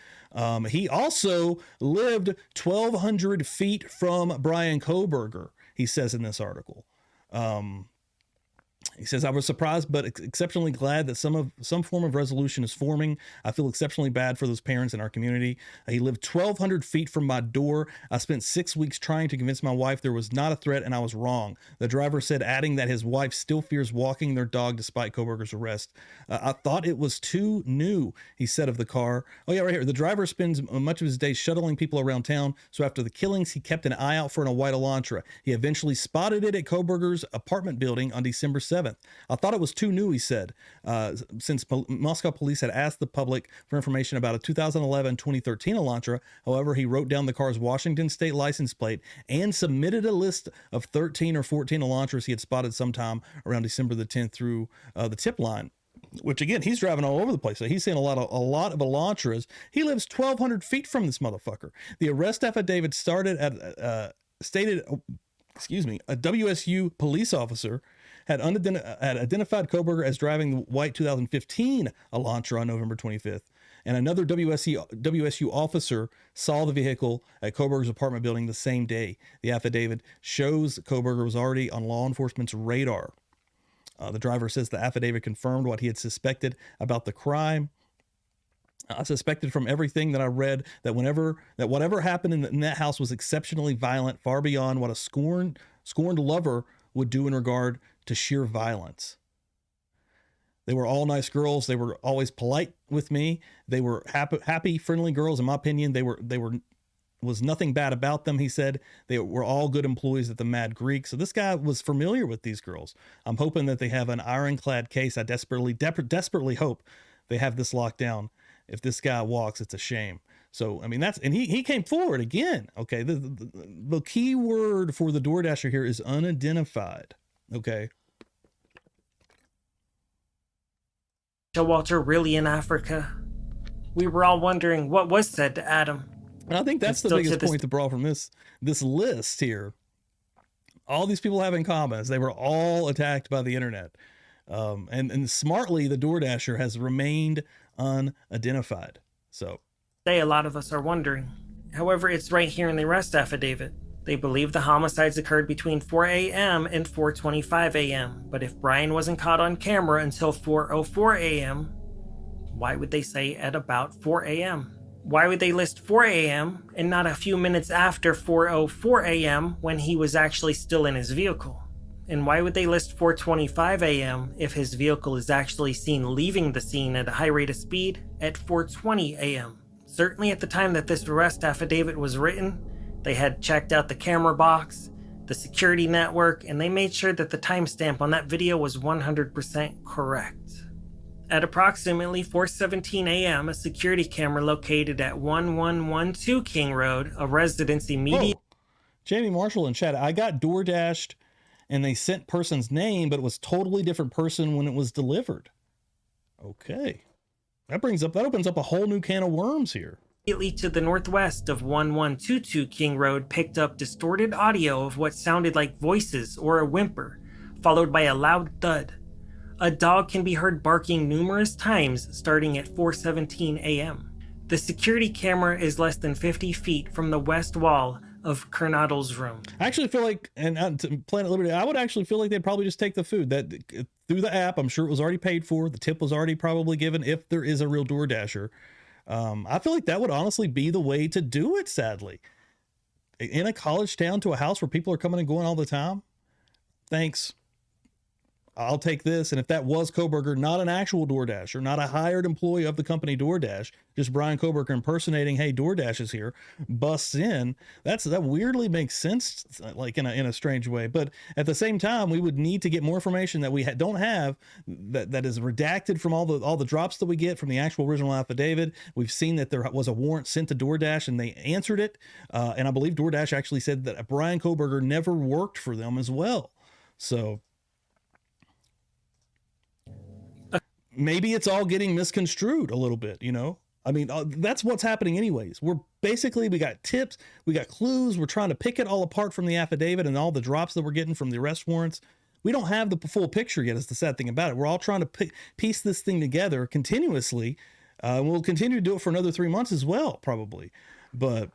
He also lived 1,200 feet from Bryan Kohberger, he says in this article. He says, I was surprised but exceptionally glad that some form of resolution is forming. I feel exceptionally bad for those parents in our community. He lived 1,200 feet from my door. I spent 6 weeks trying to convince my wife there was not a threat and I was wrong. The driver said, adding that his wife still fears walking their dog despite Kohberger's arrest. I thought it was too new, he said of the car. Oh yeah, right here. The driver spends much of his day shuttling people around town. So after the killings, he kept an eye out for a white Elantra. He eventually spotted it at Kohberger's apartment building on December 7th. I thought it was too new, he said, since Moscow police had asked the public for information about a 2011-2013 Elantra. However, he wrote down the car's Washington state license plate and submitted a list of 13 or 14 Elantras he had spotted sometime around December the 10th through the tip line. Which again, he's driving all over the place. So he's seeing a lot of Elantras. He lives 1,200 feet from this motherfucker. The arrest affidavit stated a WSU police officer had identified Kohberger as driving the white 2015 Elantra on November 25th. And another WSU officer saw the vehicle at Kohberger's apartment building the same day. The affidavit shows Kohberger was already on law enforcement's radar. The driver says the affidavit confirmed what he had suspected about the crime. I suspected from everything that I read that whatever happened in that house was exceptionally violent, far beyond what a scorned lover would do in regard to sheer violence. They were all nice girls. They were always polite with me. They were happy, friendly girls. In my opinion, was nothing bad about them. He said they were all good employees at the Mad Greek. So this guy was familiar with these girls. I'm hoping that they have an ironclad case. I desperately hope they have this locked down. If this guy walks, it's a shame. So, I mean, and he came forward again. Okay. The key word for the DoorDasher here is unidentified. Okay. Walter really in Africa? We were all wondering what was said to Adam. And I think that's the biggest point to draw from this list here. All these people have in common is they were all attacked by the internet. And smartly, the DoorDasher has remained unidentified. So a lot of us are wondering. However, it's right here in the arrest affidavit. They believe the homicides occurred between 4 a.m. and 4:25 a.m. But if Bryan wasn't caught on camera until 4:04 a.m., why would they say at about 4 a.m.? Why would they list 4 a.m. and not a few minutes after 4:04 a.m. when he was actually still in his vehicle? And why would they list 4:25 a.m. if his vehicle is actually seen leaving the scene at a high rate of speed at 4:20 a.m.? Certainly at the time that this arrest affidavit was written, they had checked out the camera box, the security network, and they made sure that the timestamp on that video was 100% correct. At approximately 4:17 a.m., a security camera located at 1112 King Road, a residence immediately... Jamie Marshall in chat, I got DoorDashed and they sent person's name, but it was totally different person when it was delivered. Okay. That opens up a whole new can of worms here. Immediately to the northwest of 1122 King Road picked up distorted audio of what sounded like voices or a whimper, followed by a loud thud. A dog can be heard barking numerous times starting at 4:17 a.m. The security camera is less than 50 feet from the west wall of Kernodle's room. I actually feel like, and to Planet Liberty, I would actually feel like they'd probably just take the food that through the app. I'm sure it was already paid for. The tip was already probably given if there is a real DoorDasher. I feel like that would honestly be the way to do it, sadly. In a college town to a house where people are coming and going all the time. Thanks. I'll take this. And if that was Kohberger, not an actual DoorDasher, not a hired employee of the company DoorDash, just Bryan Kohberger impersonating, hey, DoorDash is here, busts in, that weirdly makes sense, like in a strange way. But at the same time, we would need to get more information that we don't have, that is redacted from all the drops that we get from the actual original affidavit. We've seen that there was a warrant sent to DoorDash and they answered it. And I believe DoorDash actually said that Bryan Kohberger never worked for them as well. So maybe it's all getting misconstrued a little bit, you know? I mean, that's what's happening anyways. We got tips, we got clues. We're trying to pick it all apart from the affidavit and all the drops that we're getting from the arrest warrants. We don't have the full picture yet, is the sad thing about it. We're all trying to piece this thing together continuously. We'll continue to do it for another 3 months as well, probably. But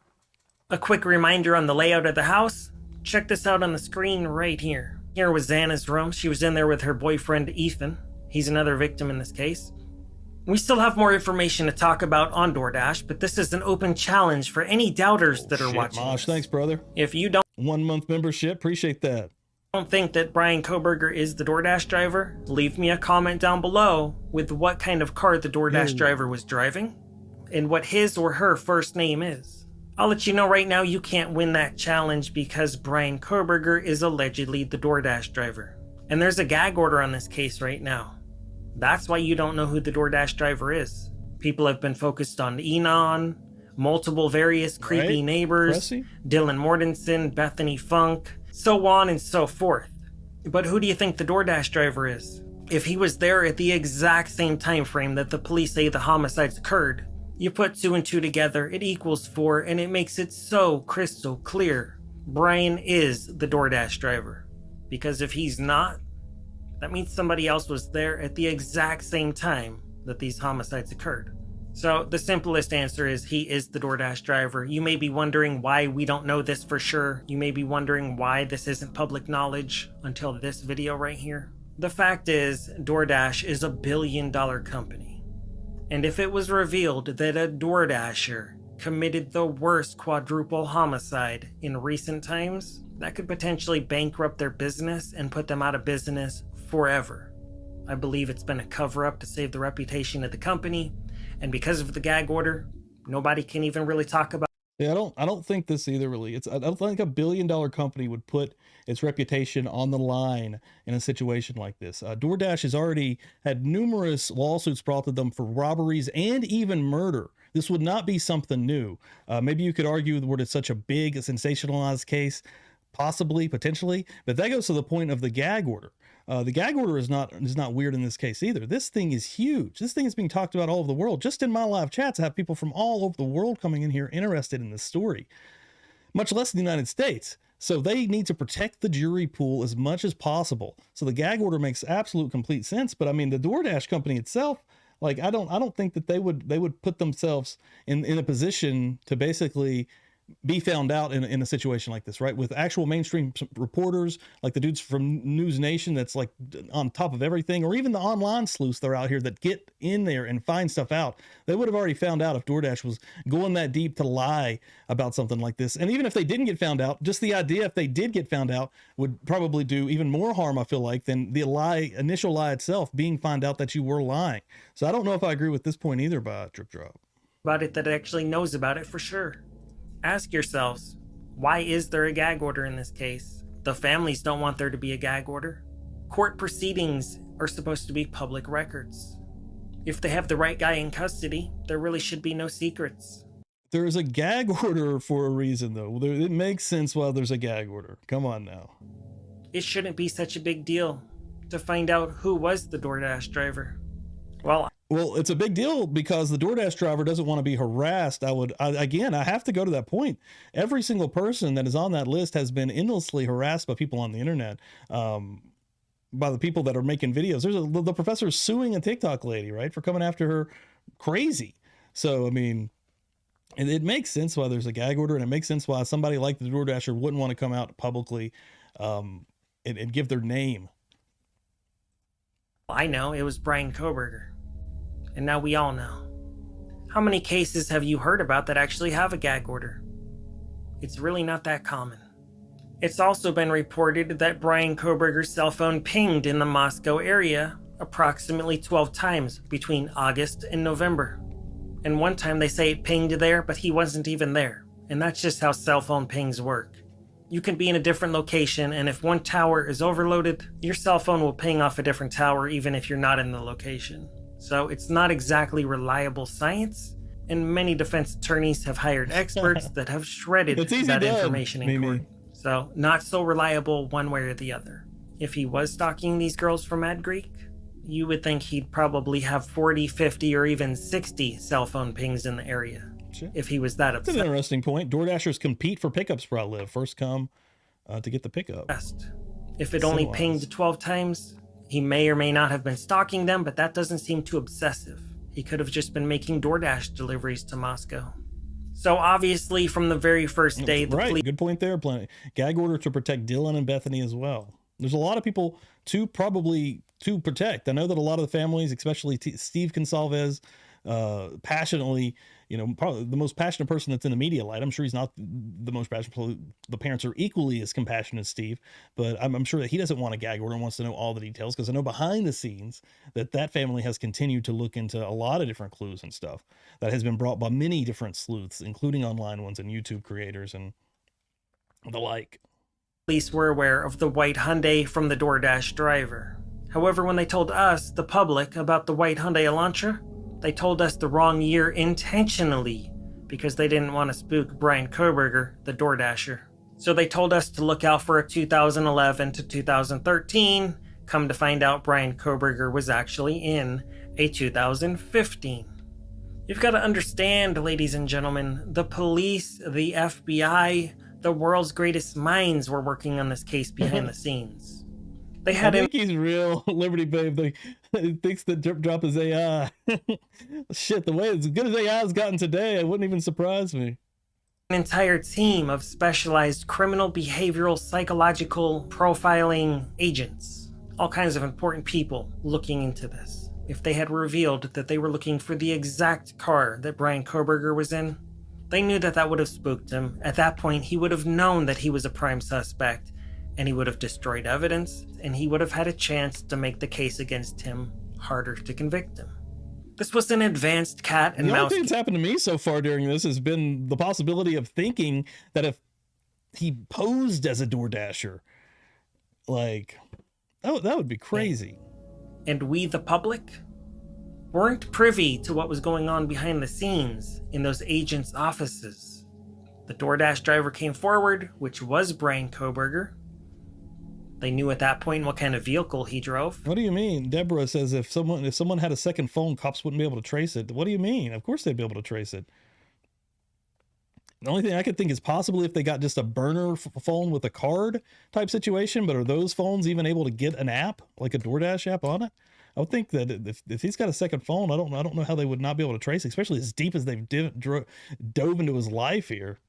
a quick reminder on the layout of the house. Check this out on the screen right here. Here was Xana's room. She was in there with her boyfriend, Ethan. He's another victim in this case. We still have more information to talk about on DoorDash, but this is an open challenge for any doubters that are watching. Mosh, thanks, brother. If you don't 1 month membership, appreciate that. Don't think that Bryan Kohberger is the DoorDash driver, leave me a comment down below with what kind of car the DoorDash driver was driving and what his or her first name is. I'll let you know right now you can't win that challenge because Bryan Kohberger is allegedly the DoorDash driver. And there's a gag order on this case right now. That's why you don't know who the DoorDash driver is. People have been focused on Enon, multiple various creepy neighbors, Dylan Mortensen, Bethany Funk, so on and so forth. But who do you think the DoorDash driver is? If he was there at the exact same time frame that the police say the homicides occurred, you put 2 and 2 together, it equals 4, and it makes it so crystal clear. Bryan is the DoorDash driver. Because if he's not, that means somebody else was there at the exact same time that these homicides occurred. So the simplest answer is he is the DoorDash driver. You may be wondering why we don't know this for sure. You may be wondering why this isn't public knowledge until this video right here. The fact is, DoorDash is a $1 billion company. And if it was revealed that a DoorDasher committed the worst quadruple homicide in recent times, that could potentially bankrupt their business and put them out of business forever. I believe it's been a cover-up to save the reputation of the company, and because of the gag order, nobody can even really talk about. Yeah, I don't think this either, really. I don't think a billion-dollar company would put its reputation on the line in a situation like this. DoorDash has already had numerous lawsuits brought to them for robberies and even murder. This would not be something new. Maybe you could argue that it's such a big, sensationalized case, possibly, potentially, but that goes to the point of the gag order. The gag order is not weird in this case either. This thing is huge. This thing is being talked about all over the world. Just in my live chats, I have people from all over the world coming in here interested in this story, much less in the United States. So they need to protect the jury pool as much as possible. So the gag order makes absolute complete sense. But I mean, the DoorDash company itself, like, I don't think that they would put themselves in a position to basically be found out in a situation like this, right? With actual mainstream reporters, like the dudes from News Nation that's like on top of everything, or even the online sleuths that are out here that get in there and find stuff out. They would have already found out if DoorDash was going that deep to lie about something like this. And even if they didn't get found out, just the idea if they did get found out would probably do even more harm, I feel like, than the initial lie itself, being found out that you were lying. So I don't know if I agree with this point either by Drip Drop. About it that actually knows about it for sure. Ask yourselves, why is there a gag order in this case? The families don't want there to be a gag order. Court proceedings are supposed to be public records. If they have the right guy in custody, there really should be no secrets. There is a gag order for a reason, though. It makes sense why there's a gag order. Come on now. It shouldn't be such a big deal to find out who was the DoorDash driver. Well, it's a big deal because the DoorDash driver doesn't want to be harassed. I have to go to that point. Every single person that is on that list has been endlessly harassed by people on the internet, by the people that are making videos. The professor is suing a TikTok lady, right, for coming after her crazy. So, I mean, it makes sense why there's a gag order, and it makes sense why somebody like the DoorDasher wouldn't want to come out publicly and give their name. I know, it was Bryan Kohberger. And now we all know. How many cases have you heard about that actually have a gag order? It's really not that common. It's also been reported that Bryan Kohberger's cell phone pinged in the Moscow area approximately 12 times between August and November. And one time they say it pinged there, but he wasn't even there. And that's just how cell phone pings work. You can be in a different location, and if one tower is overloaded, your cell phone will ping off a different tower even if you're not in the location. So it's not exactly reliable science, and many defense attorneys have hired experts that have shredded that information in court. So not so reliable one way or the other. If he was stalking these girls from Mad Greek, you would think he'd probably have 40, 50, or even 60 cell phone pings in the area. Sure. If he was that upset. That's an interesting point. DoorDashers compete for pickups where I live. First come to get the pickup. If it only pinged 12 times, he may or may not have been stalking them, but that doesn't seem too obsessive. He could have just been making DoorDash deliveries to Moscow. So obviously, from the very first day, right, good point there. Gag order to protect Dylan and Bethany as well. There's a lot of people to protect. I know that a lot of the families, especially Steve Consalves, passionately, probably the most passionate person that's in the media light. I'm sure he's not the most passionate. The parents are equally as compassionate as Steve, but I'm sure that he doesn't want a gag order and wants to know all the details, because I know behind the scenes that family has continued to look into a lot of different clues and stuff that has been brought by many different sleuths, including online ones and YouTube creators and the like. Police were aware of the white Hyundai from the DoorDash driver. However, when they told us, the public, about the white Hyundai Elantra, they told us the wrong year intentionally because they didn't want to spook Bryan Kohberger, the DoorDasher. So they told us to look out for a 2011 to 2013. Come to find out, Bryan Kohberger was actually in a 2015. You've got to understand, ladies and gentlemen, the police, the FBI, the world's greatest minds were working on this case behind the scenes. They had I think he's real. Liberty Babe thinks that Drip Drop is AI. Shit, the way as good as AI has gotten today, it wouldn't even surprise me. An entire team of specialized criminal behavioral psychological profiling agents. All kinds of important people looking into this. if they had revealed that they were looking for the exact car that Bryan Kohberger was in, they knew that that would have spooked him. At that point, he would have known that he was a prime suspect, and he would have destroyed evidence, and he would have had a chance to make the case against him harder to convict him. This was an advanced cat and mouse. The only thing that's happened to me so far during this has been the possibility of thinking that if he posed as a DoorDasher, like, that would be crazy. And we, the public, weren't privy to what was going on behind the scenes in those agents' offices. The DoorDash driver came forward, which was Bryan Kohberger. They knew at that point what kind of vehicle he drove. What do you mean? Deborah says if someone had a second phone, cops wouldn't be able to trace it. What do you mean? Of course they'd be able to trace it. The only thing I could think is possibly if they got just a burner phone with a card type situation, but are those phones even able to get an app, like a DoorDash app on it? I would think that if he's got a second phone, I don't know how they would not be able to trace it, especially as deep as they've dove into his life here.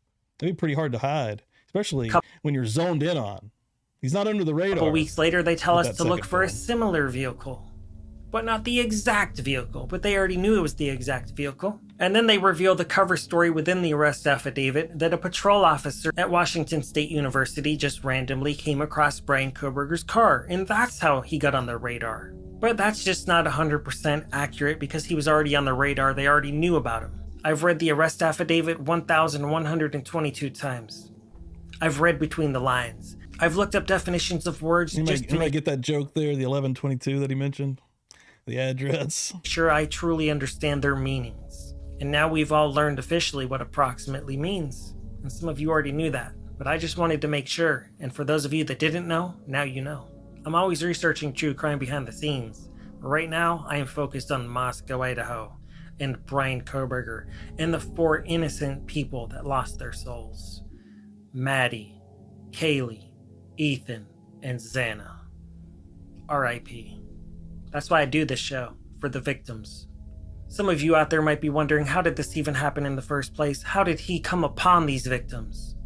It'd be pretty hard to hide, especially when you're zoned in on. He's not under the radar. A couple weeks later, they tell us to look for a similar vehicle, but not the exact vehicle, but they already knew it was the exact vehicle. And then they reveal the cover story within the arrest affidavit that a patrol officer at Washington State University just randomly came across Bryan Kohberger's car, and that's how he got on their radar. But that's just not 100% accurate because he was already on the radar. They already knew about him. I've read the arrest affidavit 1,122 times. I've read between the lines. I've looked up definitions of words you might get that joke there, the 1122 that he mentioned, the address. Sure, I truly understand their meanings. And now we've all learned officially what approximately means. And some of you already knew that, but I just wanted to make sure. And for those of you that didn't know, now you know. I'm always researching true crime behind the scenes. But right now, I am focused on Moscow, Idaho, and Bryan Kohberger, and the 4 innocent people that lost their souls. Maddie, Kaylee, Ethan, and Xana. R.I.P. That's why I do this show, for the victims. Some of you out there might be wondering, how did this even happen in the first place? How did he come upon these victims?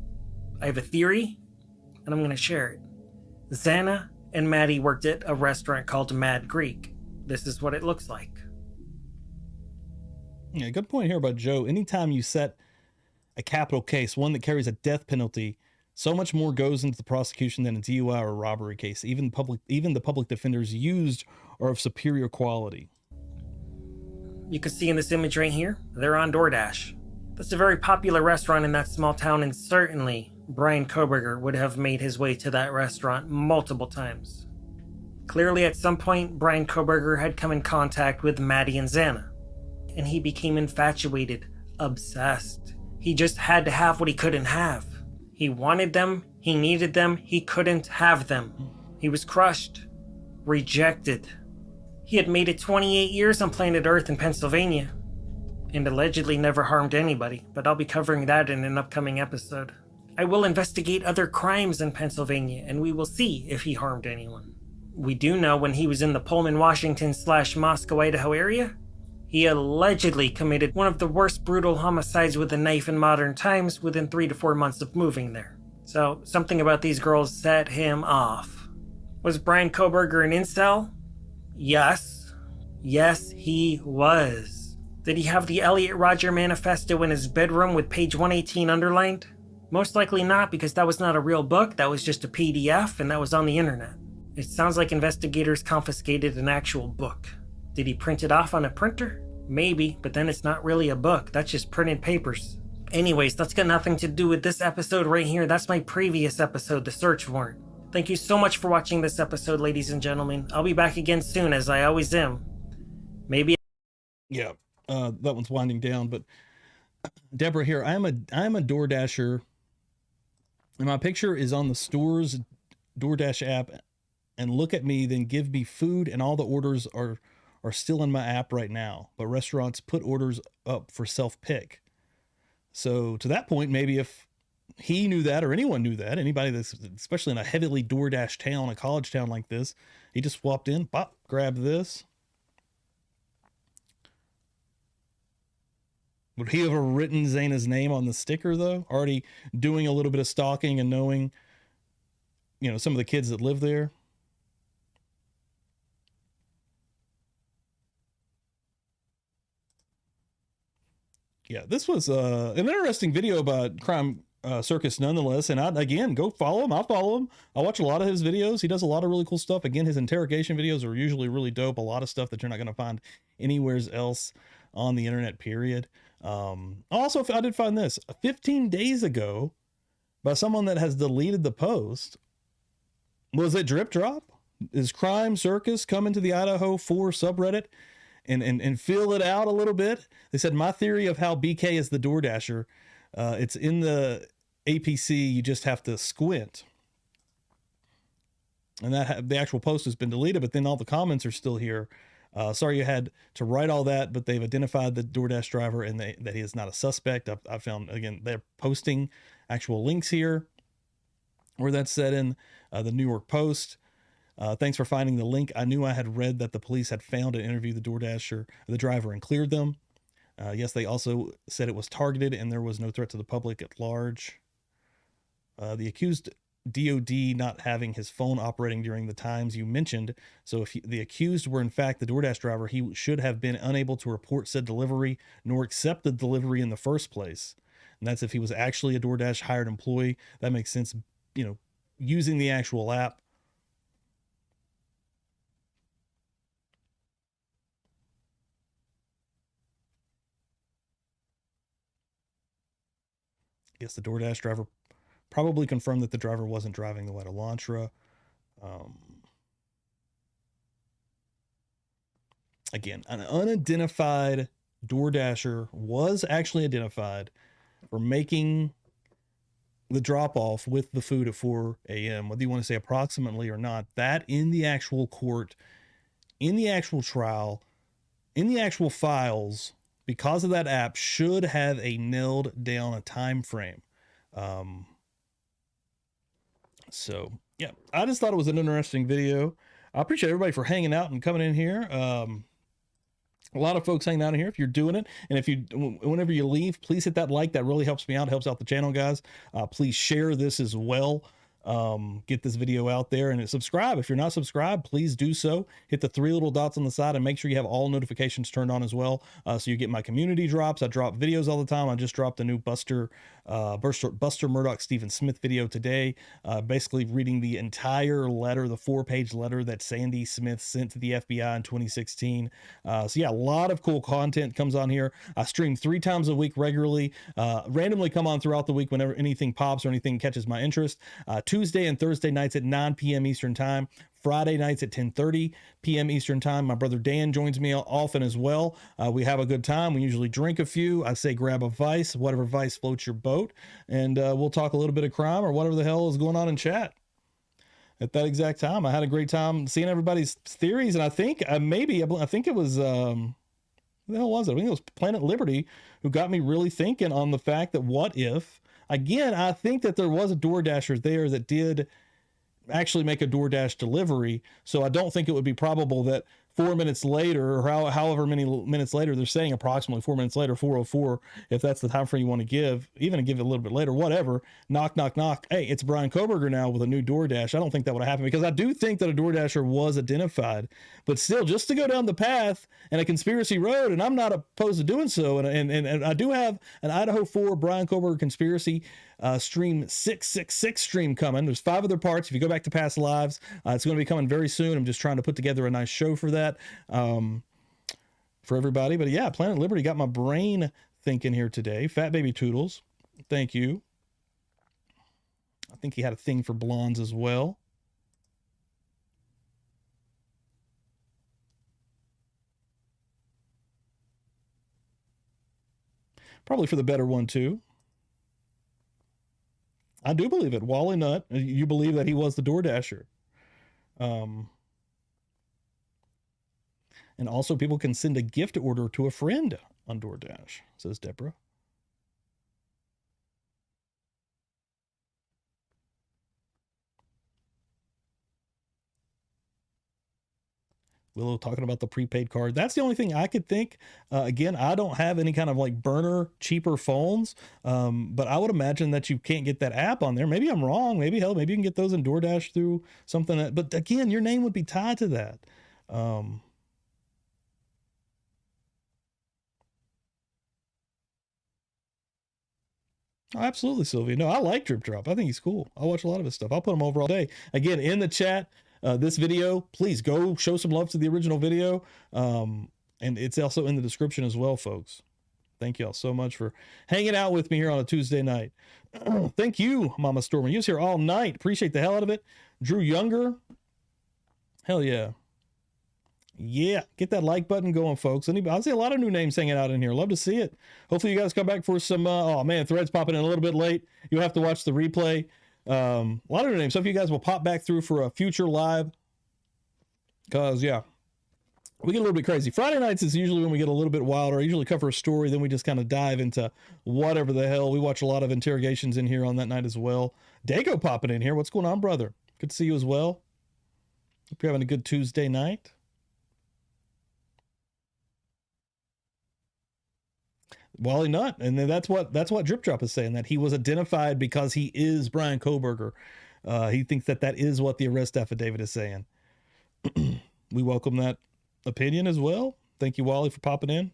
I have a theory, and I'm going to share it. Xana and Maddie worked at a restaurant called Mad Greek. This is what it looks like. Yeah, good point here about Joe. Anytime you set a capital case, one that carries a death penalty, so much more goes into the prosecution than a DUI or a robbery case. Even the public defenders used are of superior quality. You can see in this image right here, they're on Doordash. That's a very popular restaurant in that small town, and certainly Bryan Kohberger would have made his way to that restaurant multiple times. Clearly at some point, Bryan Kohberger had come in contact with Maddie and Xana, and he became infatuated, obsessed. He just had to have what he couldn't have. He wanted them, he needed them, he couldn't have them. He was crushed, rejected. He had made it 28 years on planet Earth in Pennsylvania, and allegedly never harmed anybody, but I'll be covering that in an upcoming episode. I will investigate other crimes in Pennsylvania, and we will see if he harmed anyone. We do know when he was in the Pullman, Washington / Moscow, Idaho area, he allegedly committed one of the worst brutal homicides with a knife in modern times within 3 to 4 months of moving there. So something about these girls set him off. Was Bryan Kohberger an incel? Yes. Yes, he was. Did he have the Elliot Rodger Manifesto in his bedroom with page 118 underlined? Most likely not, because that was not a real book, that was just a PDF, and that was on the internet. It sounds like investigators confiscated an actual book. Did he print it off on a printer? Maybe, but then it's not really a book, that's just printed papers. Anyways, that's got nothing to do with this episode right here. That's my previous episode, The Search Warrant. Thank you so much for watching this episode, ladies and gentlemen. I'll be back again soon, as I always am. Maybe. Yeah, that one's winding down, but Deborah here, I'm a DoorDasher, and my picture is on the store's DoorDash app, and look at me, then give me food, and all the orders are still in my app right now, but restaurants put orders up for self-pick. So to that point, maybe if he knew that, or anyone knew that, anybody that's, especially in a heavily DoorDash town, a college town like this, he just swapped in, pop, grab this. Would he have written Xana's name on the sticker, though? Already doing a little bit of stalking and knowing, you know, some of the kids that live there? Yeah, this was an interesting video about Crime Circus nonetheless. And again, go follow him. I'll follow him. I watch a lot of his videos. He does a lot of really cool stuff. Again, his interrogation videos are usually really dope. A lot of stuff that you're not going to find anywhere else on the internet, period. Also, I did find this 15 days ago by someone that has deleted the post. Was it Drip Drop? Is Crime Circus coming to the Idaho 4 subreddit and fill it out a little bit? They said, my theory of how BK is the DoorDasher. It's in the APC. You just have to squint. And that the actual post has been deleted, but then all the comments are still here. Sorry you had to write all that, but they've identified the DoorDash driver and that he is not a suspect. I found, again, they're posting actual links here where that's said in the New York Post. Thanks for finding the link. I knew I had read that the police had found and interviewed the driver, and cleared them. Yes, they also said it was targeted and there was no threat to the public at large. The accused DOD not having his phone operating during the times you mentioned. So if the accused were in fact the DoorDash driver, he should have been unable to report said delivery nor accept the delivery in the first place. And that's if he was actually a DoorDash hired employee. That makes sense, using the actual app. Yes, the DoorDash driver probably confirmed that the driver wasn't driving the white Elantra. Again, an unidentified DoorDasher was actually identified for making the drop-off with the food at 4 a.m., whether you want to say approximately or not. That in the actual court, in the actual trial, in the actual files, because of that app, should have a nailed down a time frame. So yeah, I just thought it was an interesting video. I appreciate everybody for hanging out and coming in here. A lot of folks hanging out in here if you're doing it. And if whenever you leave, please hit that like. That really helps me out, helps out the channel, guys. Please share this as well. Get this video out there, and subscribe. If you're not subscribed, please do so. Hit the 3 little dots on the side and make sure you have all notifications turned on as well. So you get my community drops. I drop videos all the time. I just dropped a new Buster Murdoch Stephen Smith video today, basically reading the entire letter, the 4-page letter that Sandy Smith sent to the FBI in 2016. So yeah, a lot of cool content comes on here. I stream 3 times a week regularly, randomly come on throughout the week whenever anything pops or anything catches my interest. Tuesday and Thursday nights at 9 p.m. Eastern time. Friday nights at 10:30 p.m. Eastern time. My brother Dan joins me often as well. We have a good time. We usually drink a few. I say grab a vice, whatever vice floats your boat, and we'll talk a little bit of crime or whatever the hell is going on in chat at that exact time. I had a great time seeing everybody's theories, and I think I think it was what the hell was it? I think it was Planet Liberty who got me really thinking on the fact that what if, again, I think that there was a DoorDasher there that did actually make a DoorDash delivery. So I don't think it would be probable that 4 minutes later, or however many minutes later, they're saying approximately 4 minutes later, 4:04, if that's the time frame you want to give, even to give it a little bit later, whatever, knock, knock, knock. Hey, it's Bryan Kohberger now with a new DoorDash. I don't think that would have happened, because I do think that a DoorDasher was identified, but still, just to go down the path and a conspiracy road, and I'm not opposed to doing so. And I do have an Idaho 4 Bryan Kohberger conspiracy stream 666 stream coming. There's 5 other parts. If you go back to past lives, it's going to be coming very soon. I'm just trying to put together a nice show for that, for everybody. But yeah, Planet Liberty got my brain thinking here today. Fat Baby Toodles, thank you. I think he had a thing for blondes as well. Probably for the better one too. I do believe it. Wally Nut, you believe that he was the DoorDasher. And also, people can send a gift order to a friend on DoorDash, says Deborah. Willow talking about the prepaid card. That's the only thing I could think. Again, I don't have any kind of like burner cheaper phones, but I would imagine that you can't get that app on there. Maybe I'm wrong. Maybe you can get those in DoorDash through something. But again, your name would be tied to that. Oh, absolutely, Sylvia. No, I like Drip Drop. I think he's cool. I watch a lot of his stuff. I'll put him over all day. Again, in the chat, this video, please go show some love to the original video. And it's also in the description as well, folks. Thank you all so much for hanging out with me here on a Tuesday night. Thank you, Mama Stormer. You was here all night. Appreciate the hell out of it. Drew Younger. Hell yeah. Yeah, get that like button going, folks. I see a lot of new names hanging out in here. Love to see it. Hopefully you guys come back for some, oh man, Thread's popping in a little bit late. You'll have to watch the replay. A lot of new names. Some of you guys will pop back through for a future live. Because, yeah, we get a little bit crazy. Friday nights is usually when we get a little bit wilder. I usually cover a story, then we just kind of dive into whatever the hell. We watch a lot of interrogations in here on that night as well. Dago popping in here. What's going on, brother? Good to see you as well. Hope you're having a good Tuesday night. Wally Nutt, and then that's what Drip Drop is saying, that he was identified because he is Bryan Kohberger. He thinks that is what the arrest affidavit is saying. We welcome that opinion as well. Thank you, Wally, for popping in.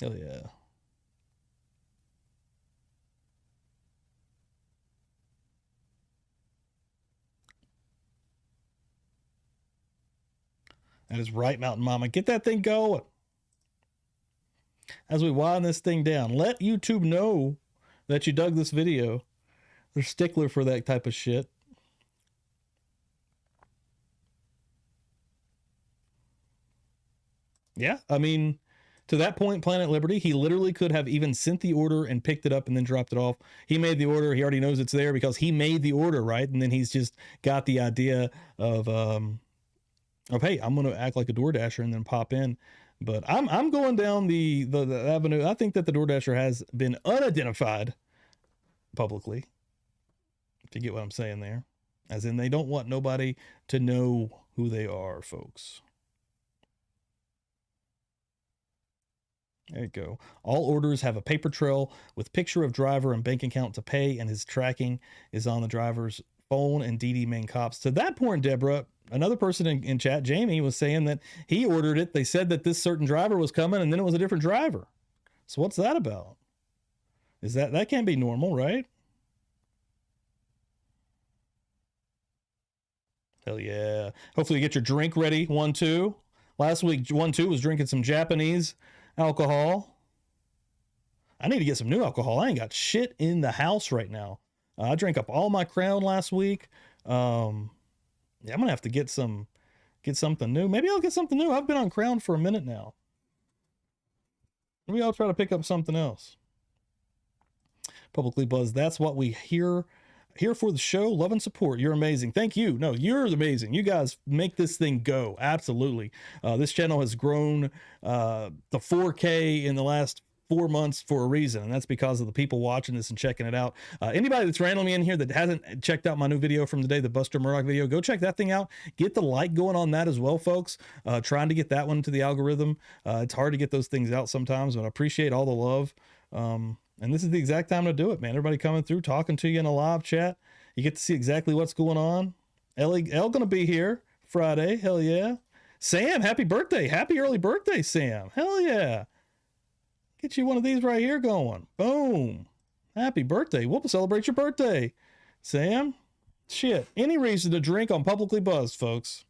Hell yeah. That is right, Mountain Mama. Get that thing going. As we wind this thing down, let YouTube know that you dug this video. They're stickler for that type of shit. Yeah, I mean, to that point, Planet Liberty, he literally could have even sent the order and picked it up and then dropped it off. He made the order. He already knows it's there because he made the order, right? And then he's just got the idea of hey, I'm going to act like a DoorDasher and then pop in. But I'm going down the avenue. I think that the DoorDasher has been unidentified publicly. If you get what I'm saying there. As in, they don't want nobody to know who they are, folks. There you go. All orders have a paper trail with picture of driver and bank account to pay, and his tracking is on the driver's phone and DD main cops. To that point, Deborah, another person in chat, Jamie, was saying that he ordered it. They said that this certain driver was coming, and then it was a different driver. So what's that about? Is that can't be normal, right? Hell yeah. Hopefully you get your drink ready, 1-2. Last week, 1-2 was drinking some Japanese alcohol. I need to get some new alcohol. I ain't got shit in the house right now. I drank up all my Crown last week. Yeah, I'm gonna have to get something new. Maybe I'll get something new. I've been on Crown for a minute now. Maybe I'll try to pick up something else. Publicly Buzzed. That's what we here for the show. Love and support. You're amazing. Thank you. No, you're amazing. You guys make this thing go. Absolutely. This channel has grown to 4K in the last 4 months for a reason, and that's because of the people watching this and checking it out. Anybody that's randomly in here that hasn't checked out my new video from today, the Buster Murdoch video, go check that thing out. Get the like going on that as well, folks. Trying to get that one to the algorithm. It's hard to get those things out sometimes, but I appreciate all the love. And this is the exact time to do it, man. Everybody coming through, talking to you in a live chat. You get to see exactly what's going on. L gonna be here Friday. Hell yeah. Sam, happy birthday. Happy early birthday, Sam. Hell yeah. Get you one of these right here going. Boom. Happy birthday. We'll celebrate your birthday, Sam. Shit. Any reason to drink on Publicly Buzzed, folks.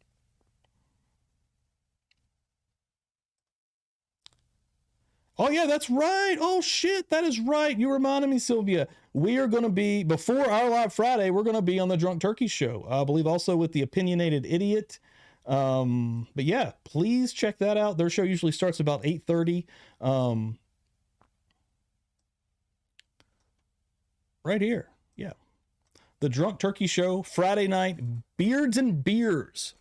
Oh, yeah, that's right. Oh, shit, that is right. You reminded me, Sylvia. We are going to be, before our live Friday, we're going to be on the Drunk Turkey show. I believe also with the Opinionated Idiot. But yeah, please check that out. Their show usually starts about 8:30. Right here. Yeah. The Drunk Turkey show, Friday night, Beards and Beers.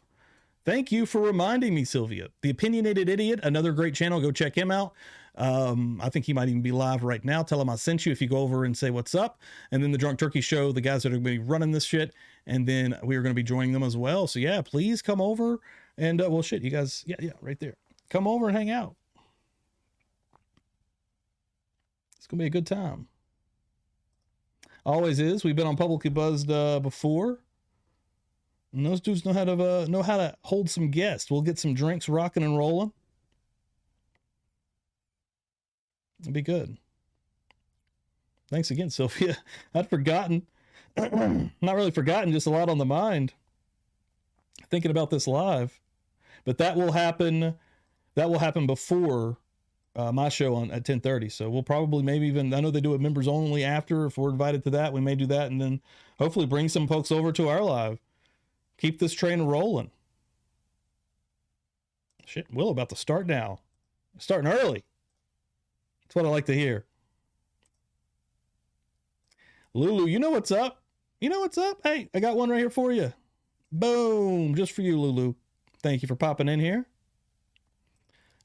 Thank you for reminding me, Sylvia. The Opinionated Idiot, another great channel. Go check him out. I think he might even be live right now. Tell him I sent you if you go over and say what's up. And then the Drunk Turkey show, the guys that are going to be running this shit. And then we are going to be joining them as well. So yeah, please come over and, well, shit, you guys, yeah, right there. Come over and hang out. It's going to be a good time. Always is. We've been on Publicly Buzzed before. And those dudes know how to hold some guests. We'll get some drinks rocking and rolling. It'd be good. Thanks again, Sylvia. I'd forgotten. Not really forgotten, just a lot on the mind. Thinking about this live. But that will happen before my show at 10:30. So we'll probably maybe even, I know they do it members only after. If we're invited to that, we may do that, and then hopefully bring some folks over to our live. Keep this train rolling. Shit, Will about to start now. Starting early. That's what I like to hear. Lulu, you know what's up? You know what's up? Hey, I got one right here for you. Boom, just for you, Lulu. Thank you for popping in here.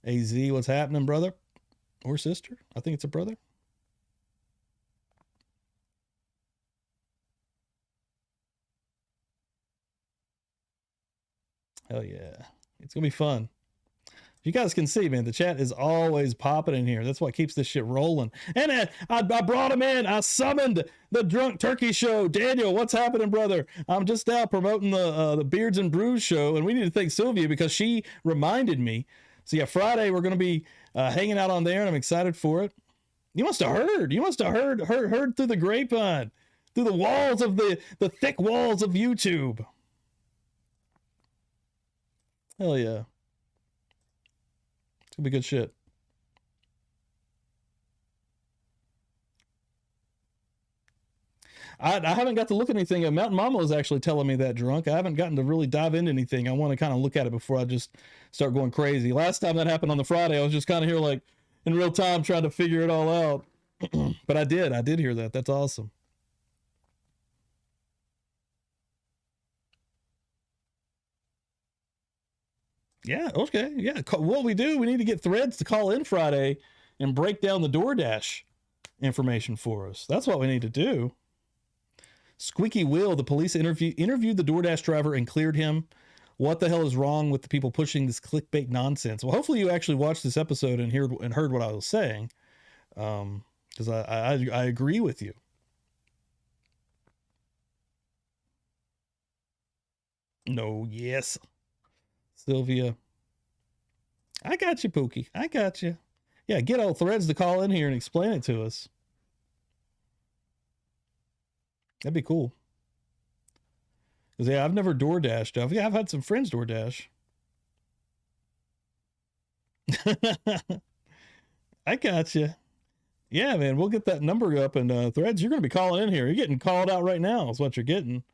AZ, what's happening, brother? Or sister? I think it's a brother. Hell yeah. It's going to be fun. You guys can see, man, the chat is always popping in here. That's what keeps this shit rolling. And I brought him in. I summoned the Drunk Turkey Show. Daniel, what's happening, brother? I'm just out promoting the Beards and Brews show, and we need to thank Sylvia because she reminded me. So yeah, Friday we're going to be hanging out on there, and I'm excited for it. You must have heard. You must have heard through the grapevine, through the walls of the thick walls of YouTube. Hell yeah. It's gonna be good shit. I haven't got to look at anything. Mountain Mama was actually telling me that, Drunk. I haven't gotten to really dive into anything. I want to kind of look at it before I just start going crazy. Last time that happened on the Friday, I was just kind of here like in real time trying to figure it all out. But I did hear that. That's awesome. Yeah, okay. Yeah, what we do, we need to get Threads to call in Friday and break down the DoorDash information for us. That's what we need to do. Squeaky Will, the police interviewed the DoorDash driver and cleared him. What the hell is wrong with the people pushing this clickbait nonsense? Well, hopefully you actually watched this episode and heard what I was saying, because I agree with you. No, yes. Sylvia. I got you, Pookie. I got you. Yeah, get old Threads to call in here and explain it to us. That'd be cool. Because, yeah, I've never DoorDashed. I've had some friends DoorDash. I got you. Yeah, man, we'll get that number up. And Threads, you're going to be calling in here. You're getting called out right now is what you're getting.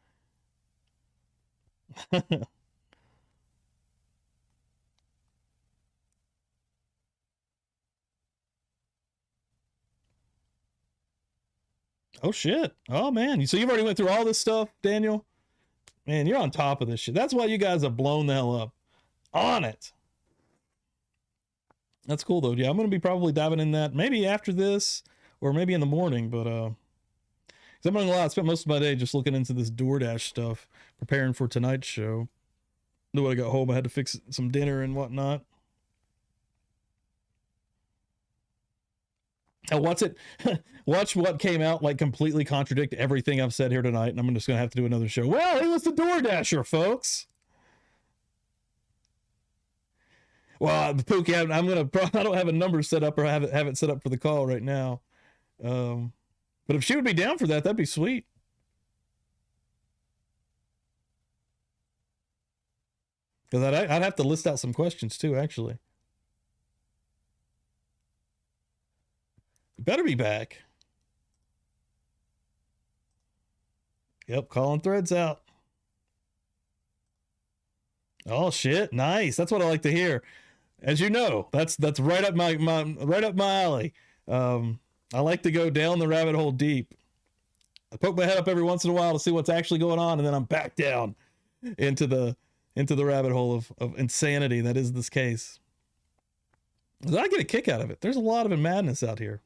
Oh shit. Oh man. So you've already went through all this stuff, Daniel? Man, you're on top of this shit. That's why you guys have blown the hell up. On it. That's cool though. Yeah, I'm gonna be probably diving in that maybe after this or maybe in the morning, but I'm not gonna lie, I spent most of my day just looking into this DoorDash stuff, preparing for tonight's show. Then when I got home, I had to fix some dinner and whatnot. Now, watch what came out like completely contradict everything I've said here tonight, and I'm just gonna have to do another show. Well, he was the DoorDasher, folks. Well, Pookie, I don't have a number set up or have it set up for the call right now. But if she would be down for that, that'd be sweet. Because I'd have to list out some questions too, actually. Better be back. Yep, calling Threads out. Oh shit, nice. That's what I like to hear. As you know, that's right up my right up my alley. I like to go down the rabbit hole deep. I poke my head up every once in a while to see what's actually going on, and then I'm back down into the rabbit hole of insanity that is this case. I get a kick out of it. There's a lot of madness out here.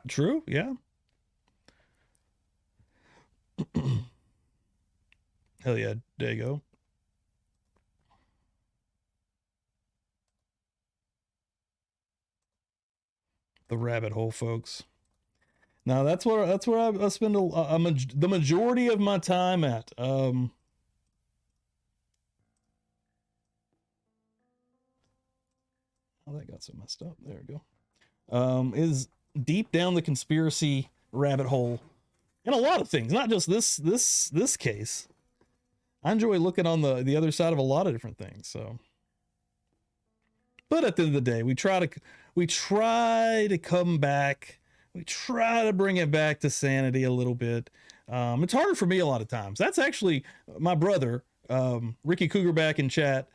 True, yeah. Hell yeah, there you go. The rabbit hole, folks. Now that's where I spend the majority of my time at. Oh, that got so messed up. There we go. Is deep down the conspiracy rabbit hole, and a lot of things, not just this case. I enjoy looking on the other side of a lot of different things. So, but at the end of the day, we try to come back. We try to bring it back to sanity a little bit. It's harder for me a lot of times. That's actually my brother, Ricky Cougar, back in chat.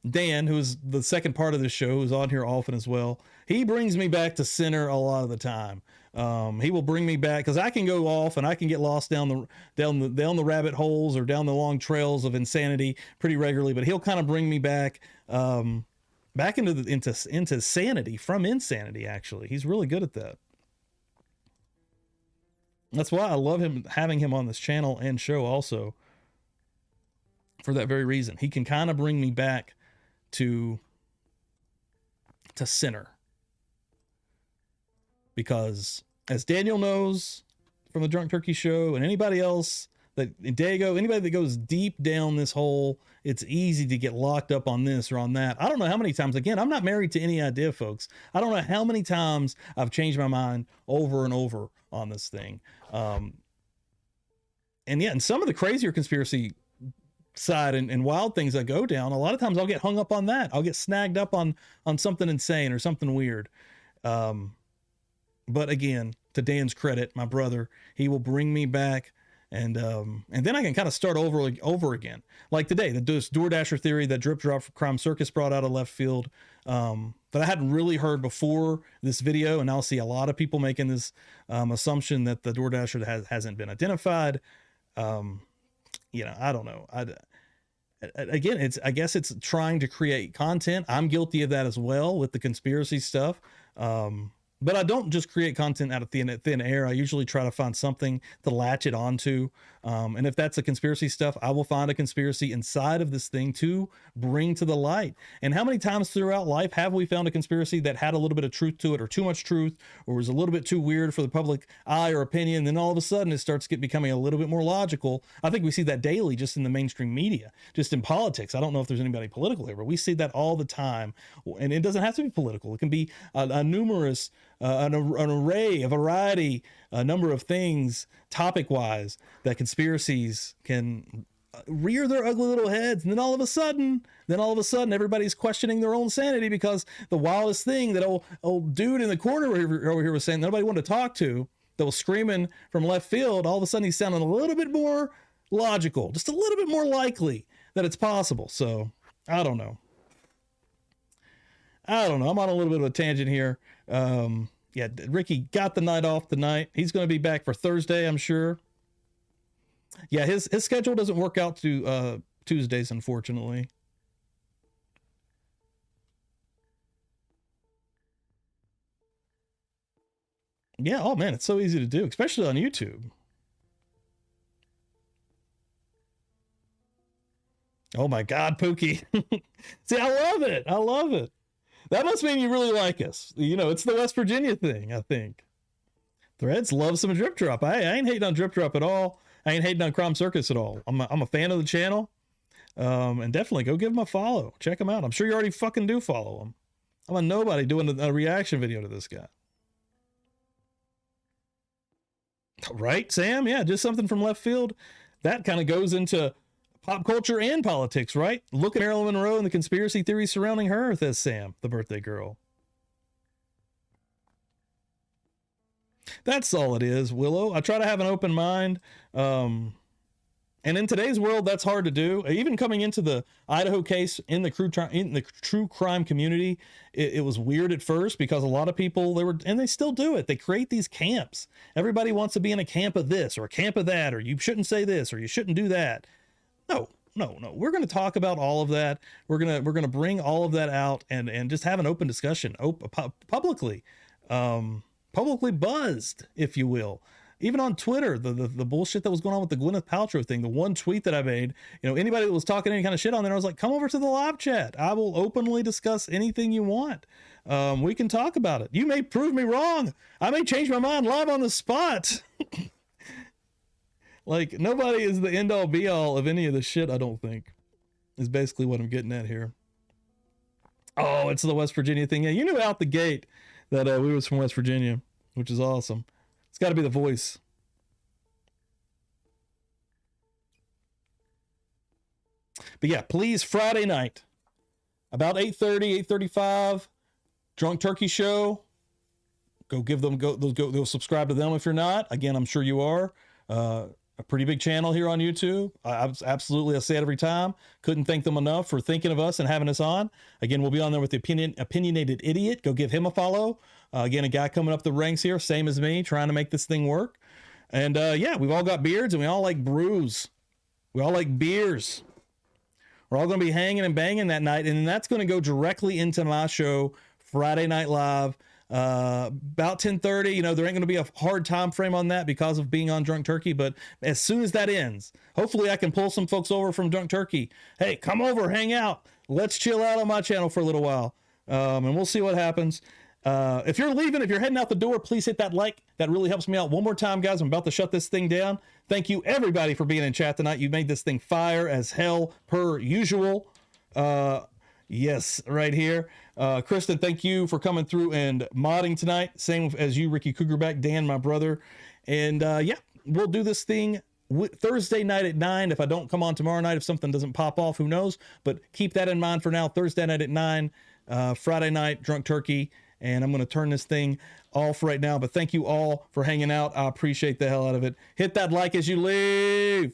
Dan, who's the second part of the show, who's on here often as well. He brings me back to center a lot of the time. He will bring me back because I can go off and I can get lost down the rabbit holes or down the long trails of insanity pretty regularly. But he'll kind of bring me back into sanity from insanity. Actually, he's really good at that. That's why I love having him on this channel and show also. For that very reason, he can kind of bring me back to center. Because as Daniel knows from the Drunk Turkey show, and anybody else anybody that goes deep down this hole, it's easy to get locked up on this or on that. I don't know how many times, again, I'm not married to any idea, folks. I don't know how many times I've changed my mind over and over on this thing. And yeah, and some of the crazier conspiracy side and wild things I go down, a lot of times I'll get hung up on that. I'll get snagged up on something insane or something weird. But again, to Dan's credit, my brother, he will bring me back, and then I can kind of start over again. Like today, this DoorDasher theory that Drip Drop from Crime Circus brought out of left field, that I hadn't really heard before this video, and now I see a lot of people making this assumption that the DoorDasher hasn't been identified. You know, I don't know. Again, I guess it's trying to create content. I'm guilty of that as well with the conspiracy stuff. But I don't just create content out of thin air. I usually try to find something to latch it onto. And if that's a conspiracy stuff, I will find a conspiracy inside of this thing to bring to the light. And how many times throughout life have we found a conspiracy that had a little bit of truth to it, or too much truth, or was a little bit too weird for the public eye or opinion? Then all of a sudden it starts becoming a little bit more logical. I think we see that daily just in the mainstream media, just in politics. I don't know if there's anybody political here, but we see that all the time. And it doesn't have to be political. It can be an array, a variety, a number of things, topic-wise, that conspiracies can rear their ugly little heads, and then all of a sudden, everybody's questioning their own sanity because the wildest thing that old dude in the corner over here was saying that nobody wanted to talk to, that was screaming from left field, all of a sudden he's sounding a little bit more logical, just a little bit more likely that it's possible. So I don't know. I'm on a little bit of a tangent here. Yeah, Ricky got the night off tonight. He's going to be back for Thursday, I'm sure. Yeah, his schedule doesn't work out to Tuesdays, unfortunately. Yeah, oh man, it's so easy to do, especially on YouTube. Oh my God, Pookie. See, I love it. That must mean you really like us. You know, it's the West Virginia thing, I think. Threads love some Drip Drop. I ain't hating on Drip Drop at all. I ain't hating on Crime Circus at all. I'm a fan of the channel. And definitely go give him a follow. Check him out. I'm sure you already fucking do follow him. I'm a nobody doing a reaction video to this guy. Right, Sam? Yeah, just something from left field. That kind of goes into pop culture and politics, right? Look at Marilyn Monroe and the conspiracy theories surrounding her, says Sam, the birthday girl. That's all it is, Willow. I try to have an open mind. And in today's world, that's hard to do. Even coming into the Idaho case in the true crime community, it was weird at first because a lot of people, and they still do it. They create these camps. Everybody wants to be in a camp of this or a camp of that, or you shouldn't say this or you shouldn't do that. No. We're going to talk about all of that. We're going to bring all of that out and just have an open discussion publicly, publicly buzzed, if you will. Even on Twitter, the bullshit that was going on with the Gwyneth Paltrow thing, the one tweet that I made, you know, anybody that was talking any kind of shit on there, I was like, come over to the live chat. I will openly discuss anything you want. we can talk about it. You may prove me wrong. I may change my mind live on the spot. Like, nobody is the end all be all of any of this shit, I don't think, is basically what I'm getting at here. Oh, it's the West Virginia thing. Yeah, you knew out the gate that we was from West Virginia, which is awesome. It's got to be the voice. But yeah, please, Friday night, about 8:30, 8:35, Drunk Turkey Show. Go give them, go subscribe to them if you're not. Again, I'm sure you are. A pretty big channel here on YouTube. I say it every time. Couldn't thank them enough for thinking of us and having us on. Again, we'll be on there with the Opinionated Idiot. Go give him a follow. Again, a guy coming up the ranks here, same as me, trying to make this thing work. And yeah, we've all got beards and we all like brews. We all like beers. We're all going to be hanging and banging that night. And that's going to go directly into my show, Friday Night Live. About 10:30. You know, there ain't going to be a hard time frame on that because of being on Drunk Turkey, but as soon as that ends, hopefully I can pull some folks over from Drunk Turkey. Hey, come over, hang out, let's chill out on my channel for a little while, and we'll see what happens. If you're leaving, if you're heading out the door, please hit that like. That really helps me out. One more time, guys, I'm about to shut this thing down. Thank you everybody for being in chat tonight. You made this thing fire as hell per usual. Yes, right here. Kristen, thank you for coming through and modding tonight. Same as you, Ricky Cougarback, Dan, my brother. And yeah, we'll do this thing Thursday night at 9. If I don't come on tomorrow night, if something doesn't pop off, who knows? But keep that in mind for now. Thursday night at 9, Friday night, Drunk Turkey. And I'm going to turn this thing off right now. But thank you all for hanging out. I appreciate the hell out of it. Hit that like as you leave.